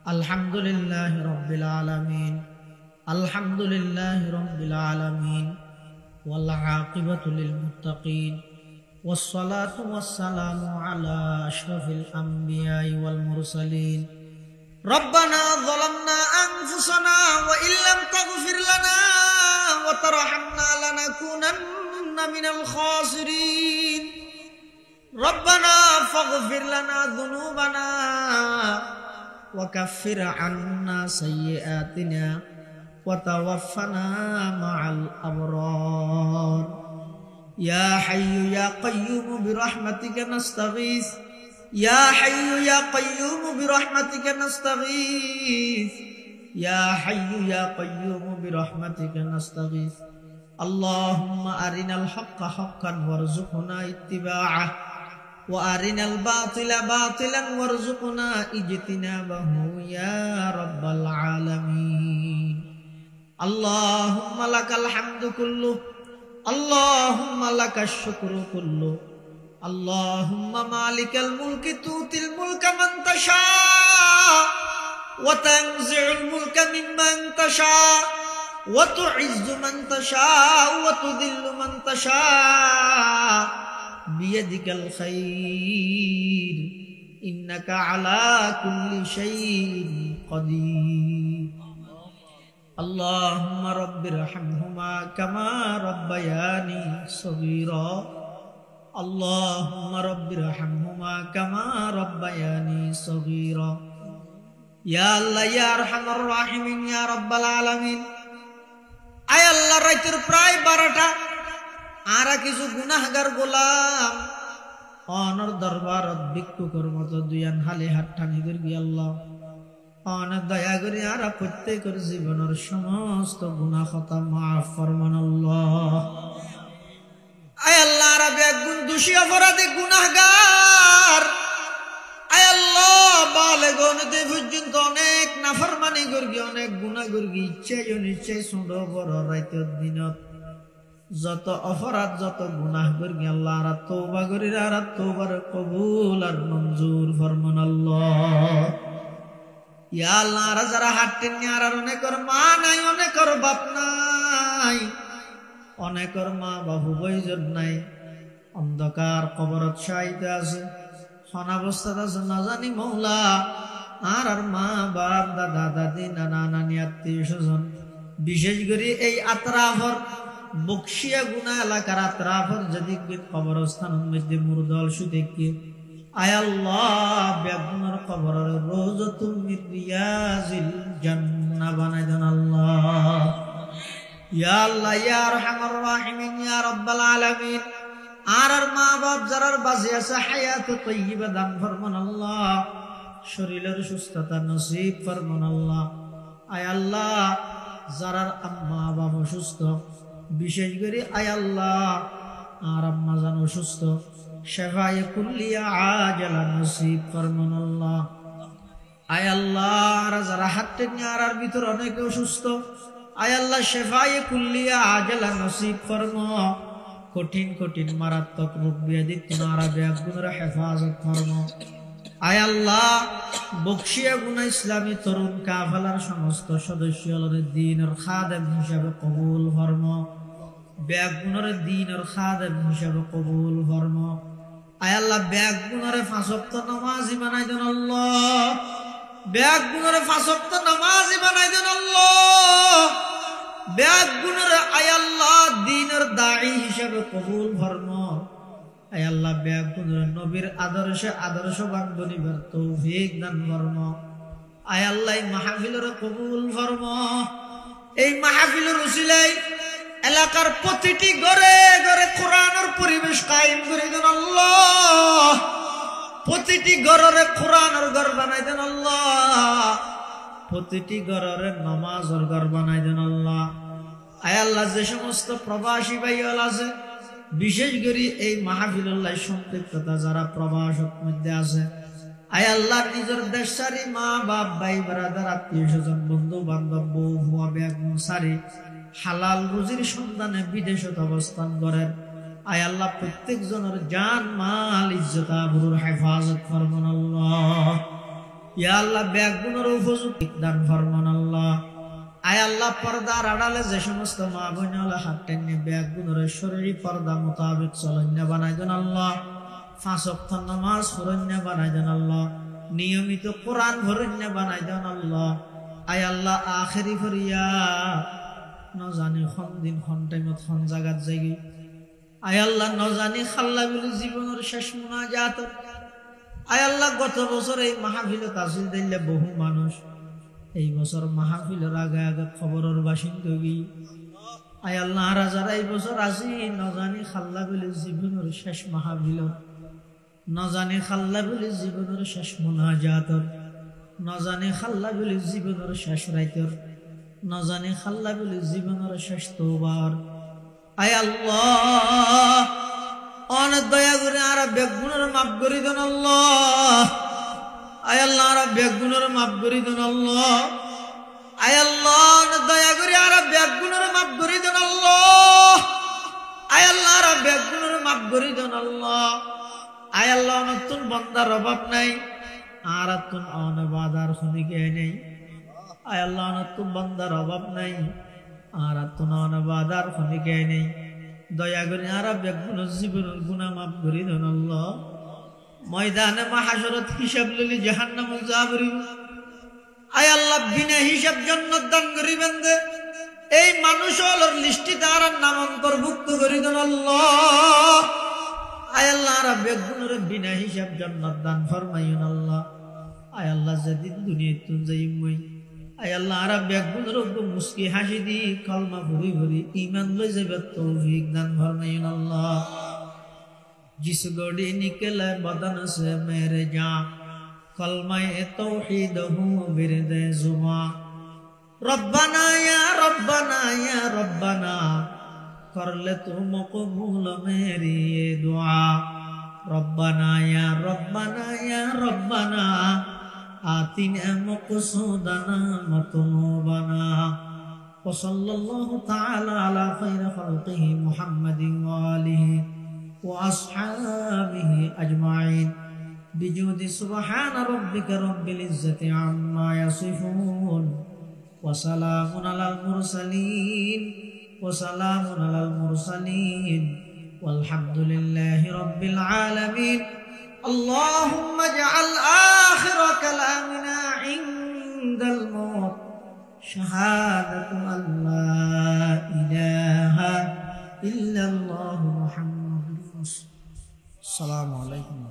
আলহামদুলিল্লাহি রাব্বিল আলামিন আলহামদুলিল্লাহি রাব্বিল আলামিন ওয়াল আকিবাতু লিল মুত্তাকিন والصلاة والسلام على أشرف الأنبياء والمرسلين ربنا ظلمنا أنفسنا وإن لم تغفر لنا وترحمنا لنكونن من الخاسرين ربنا فاغفر لنا ذنوبنا وكفر عنا سيئاتنا وتوفنا مع الأبرار يا حي يا قيوم برحمتك نستغيث يا حي يا قيوم برحمتك نستغيث يا حي يا قيوم برحمتك نستغيث اللهم أرنا الحق حقا وارزقنا اتباعه وأرنا الباطل باطلا وارزقنا اجتنابه يا رب العالمين اللهم لك الحمد كله اللهم لك الشكر كله اللهم مالك الملك تؤتي الملك من تشاء وتنزع الملك ممن تشاء وتعز من تشاء وتذل من تشاء بيدك الخير إنك على كل شيء قدير اللهم رب ارحمهما كما ربياني صغيرا اللهم رب ارحمهما كما ربياني صغيرا يا الله يا ارحم الراحمين يا رب العالمين আয় আল্লাহ রাতের প্রায় 12টা আরা কিছু গুনাহগার গোলাম অনর দরবারত ভিক্ষুকের মতো দুয়ান হালে হাতটানি করি আল্লাহ অনেক দয়া করি আরা প্রত্যেকের জীবনের সমস্ত গুনাহ খতা মাফ ফরমান আল্লাহ আয় আল্লাহ আরা বেগুন দোষী অপরাধী গুনাহগার আয় আল্লাহ বালেগ হতে পর্যন্ত অনেক নাফরমানি করি অনেক গুনাহ করি ইচ্ছায় অনিচ্ছায় ছোট বড় রাতের দিনত যত অপরাধ যত গুনাহ করি আল্লাহ আর তওবা করি আর তওবার কবুল আর মঞ্জুর ফরমান আল্লাহ ইয়া আল্লাহ আর যারা হাঁটতেন আর অনেকের মা নাই অনেকের বাপ নাই অনেকের মা বাবু বইজন নাই অন্ধকার কবরত শায়িত আছে অনাবস্থাত আছে না জানি মৌলা আর মা বাপ দাদা দাদি নানা নানি আত্মীয় স্বজন বিশেষ করে এই আত্রাফর বকশিয়া গুনা এলাকার আত্রাফর যদি কবরস্থান মধ্যে মুরদল সুদেখকে আয় আল্লাহ বেগুনের কবরের রওজাতুল মিন রিয়াজিল জান্নাহ বানাই দেন আল্লাহ ইয়া আল্লাহ ইয়া আরহামার রাহিমিন ইয়া রাব্বাল আলামিন আর মা বাপ যারার বাজে আছে হায়াত তাইয়্যিবা দান ফরমান আল্লাহ শরীরের সুস্থতা নসিব ফরমান আল্লাহ আয় আল্লাহ যারার আম্মা বাবা অসুস্থ বিশেষ করে আয় আল্লাহ আর আম্মা জান অসুস্থ শেফায়ে কুল্লিয়া আজালা নসিব ফরমান আল্লাহ আয় আল্লাহ যারা হাঁটতে নিয়ার ভিতর অনেকে অসুস্থ আয় আল্লাহ শেফায়ে কুল্লিয়া আজালা নসিব ফরমা কঠিন কঠিন মারাত্মক রোগ ব্যাধি তোনারা বেগুনের হেফাজত ফরমা আয় আল্লাহ বকশিয়া গুনা ইসলামী তরুণ কাফেলার সমস্ত সদস্যদের দ্বীনের খাদেম হিসাবে কবুল ফরম, ব্যাগুণরে দ্বীনের খাদেম হিসাবে কবুল ফরম। আয় আল্লাহ ব্যাগুণরে 5 ওয়াক্ত নামাজি বানাই দেন আল্লাহ, ব্যাগুণরে 5 ওয়াক্ত নামাজি বানাই দেন আল্লাহ, ব্যাগুণরে আয় আল্লাহ দ্বীনের দাঈ হিসাবে কবুল ফরম। আয় আল্লাহ ব্যাগুণরে নবীর আদর্শে আদর্শবান বনিবার তৌফিক দান ফরম। আয় আল্লাহ এই মাহফিলের কবুল ফরম। এই মাহফিলের উসিলায় এলাকার প্রতিটি ঘরে ঘরে কোরআনের পরিবেশ কায়েম করে দেন আল্লাহ, প্রতিটি ঘরে কোরআনের ঘর বানাই দেন আল্লাহ, প্রতিটি ঘরে নামাজের ঘর বানাই দেন আল্লাহ। আয় আল্লাহ যে সমস্ত প্রবাসী ভাইয়াল আছে, বিশেষ করে এই মাহফিলুল্লাহ সম্পৃক্ততা যারা প্রবাসের মধ্যে আছে, আয় আল্লাহ নিজের দেশ সারি মা বাপ ভাই ব্রাদার আত্মীয় স্বজন বন্ধু বান্ধব বউ ভুয়া বেগুন সারি হালাল রুজির সন্ধানে বিদেশত অবস্থান করেন। আয় আল্লাহ প্রত্যেক জনের জান মাল ইজ্জত আবরুর হেফাজত ফরমান আল্লাহ। ইয়া আল্লাহ বেগুনের উপযুক্ত দান ফরমান আল্লাহ। আয় আল্লাহ পর্দার আড়ালে যে সমস্ত মা বোনেরা হাত টেনে বেগুনের শরীরী পর্দা মোতাবেক চলন্য বানাই দেন আল্লাহ, 5 ওয়াক্ত নামাজ পড়ন্য বানাই দেন আল্লাহ, নিয়মিত কোরআন পড়ন্য বানাই দেন আল্লাহ। আয় আল্লাহ আখেরি ফরিয়া নজানি খন দিন খন টাইমত খন জাগাত যাইগি। আয় আল্লাহ নজানি খাল্লা বলে জীবনের শেষ মুনাজাত। আয় আল্লাহ গত বছর এই মাহফিলে তাসিল দিলে বহু মানুষ, এই বছর মাহফিলের আগে আগে খবরের বাসিন্দা গি। আয় আল্লাহ আর যারা এই বছর আসি নজানি খাল্লা বলে জীবনের শেষ মাহফিল, নজানি খাল্লা বলে জীবনের শেষ মুনাজাত, নজানি খাল্লা বলে জীবনের শেষ রাইতর, নজানি খাল্লা বলে জীবনের শেষ তওবার। আয় আল্লাহ অনেক দয়া করে আর বেগুনের মাফ করে দেন আল্লাহ। আয় আল্লাহ আর বেগুনের মাফ করে দেন আল্লাহ। আয় আল্লাহ অনেক দয়া করে আর বেগুনের মাফ করে দেন আল্লাহ। আয় আল্লাহ আর বেগুনের মাফ করে দেন আল্লাহ। আয় আল্লাহ নতুন বান্দার অভাব নাই, আর তুন অনবাদার খুনিকে নেই। আয় আল্লাহ নতুন বান্দার অভাব নাই, আর তুন অনবাদার খুনিকে নেই। দয়া করে আর বেগুনের জীবনের গুনাহ মাফ করে দেন আল্লাহ। ময়দানে মাহশরত হিসাব লইলে জাহান্নামে যাবরি। আয় আল্লাহ বিনা হিসাব জান্নাত দান করিবেন দে। এই মানুষের লিস্টে তার নাম অন্তর্ভুক্ত করে দেন আল্লাহ। আয় আল্লাহ আর বেগুনের বিনা হিসাব জান্নাত দান ফরমাইন আল্লাহ। আয় আল্লাহ যেদিন দুনিয়া তুন যাইমই, আয় আল্লাহ আর বেগুনের মুস্কি হাসি দি কলমা ভরি ভরি ঈমান লই যাবে তৌফিক দান ফরমাইন আল্লাহ। जिस गोड़ी निकले बदन से मेरे जान, कलमा तौहीद हूँ बिरदे जुबान। रब्बना या रब्बना या रब्बना, कर ले तू मकबूल मेरी ये दुआ। रब्बना या रब्बना या रब्बना, आतिना मक़सूदना मतलूबना। वसल्लल्लाहु ताला अला खैर खल्क़िही मुहम्मदिन व आलिही وأصحابه أجمعين بجود سبحان ربك رب العزة عما يصفون وسلام على المرسلين وسلام على المرسلين والحمد لله رب العالمين. اللهم اجعل آخر كلامنا عند الموت شهادة أن لا إله إلا الله محمد. السلام عليكم.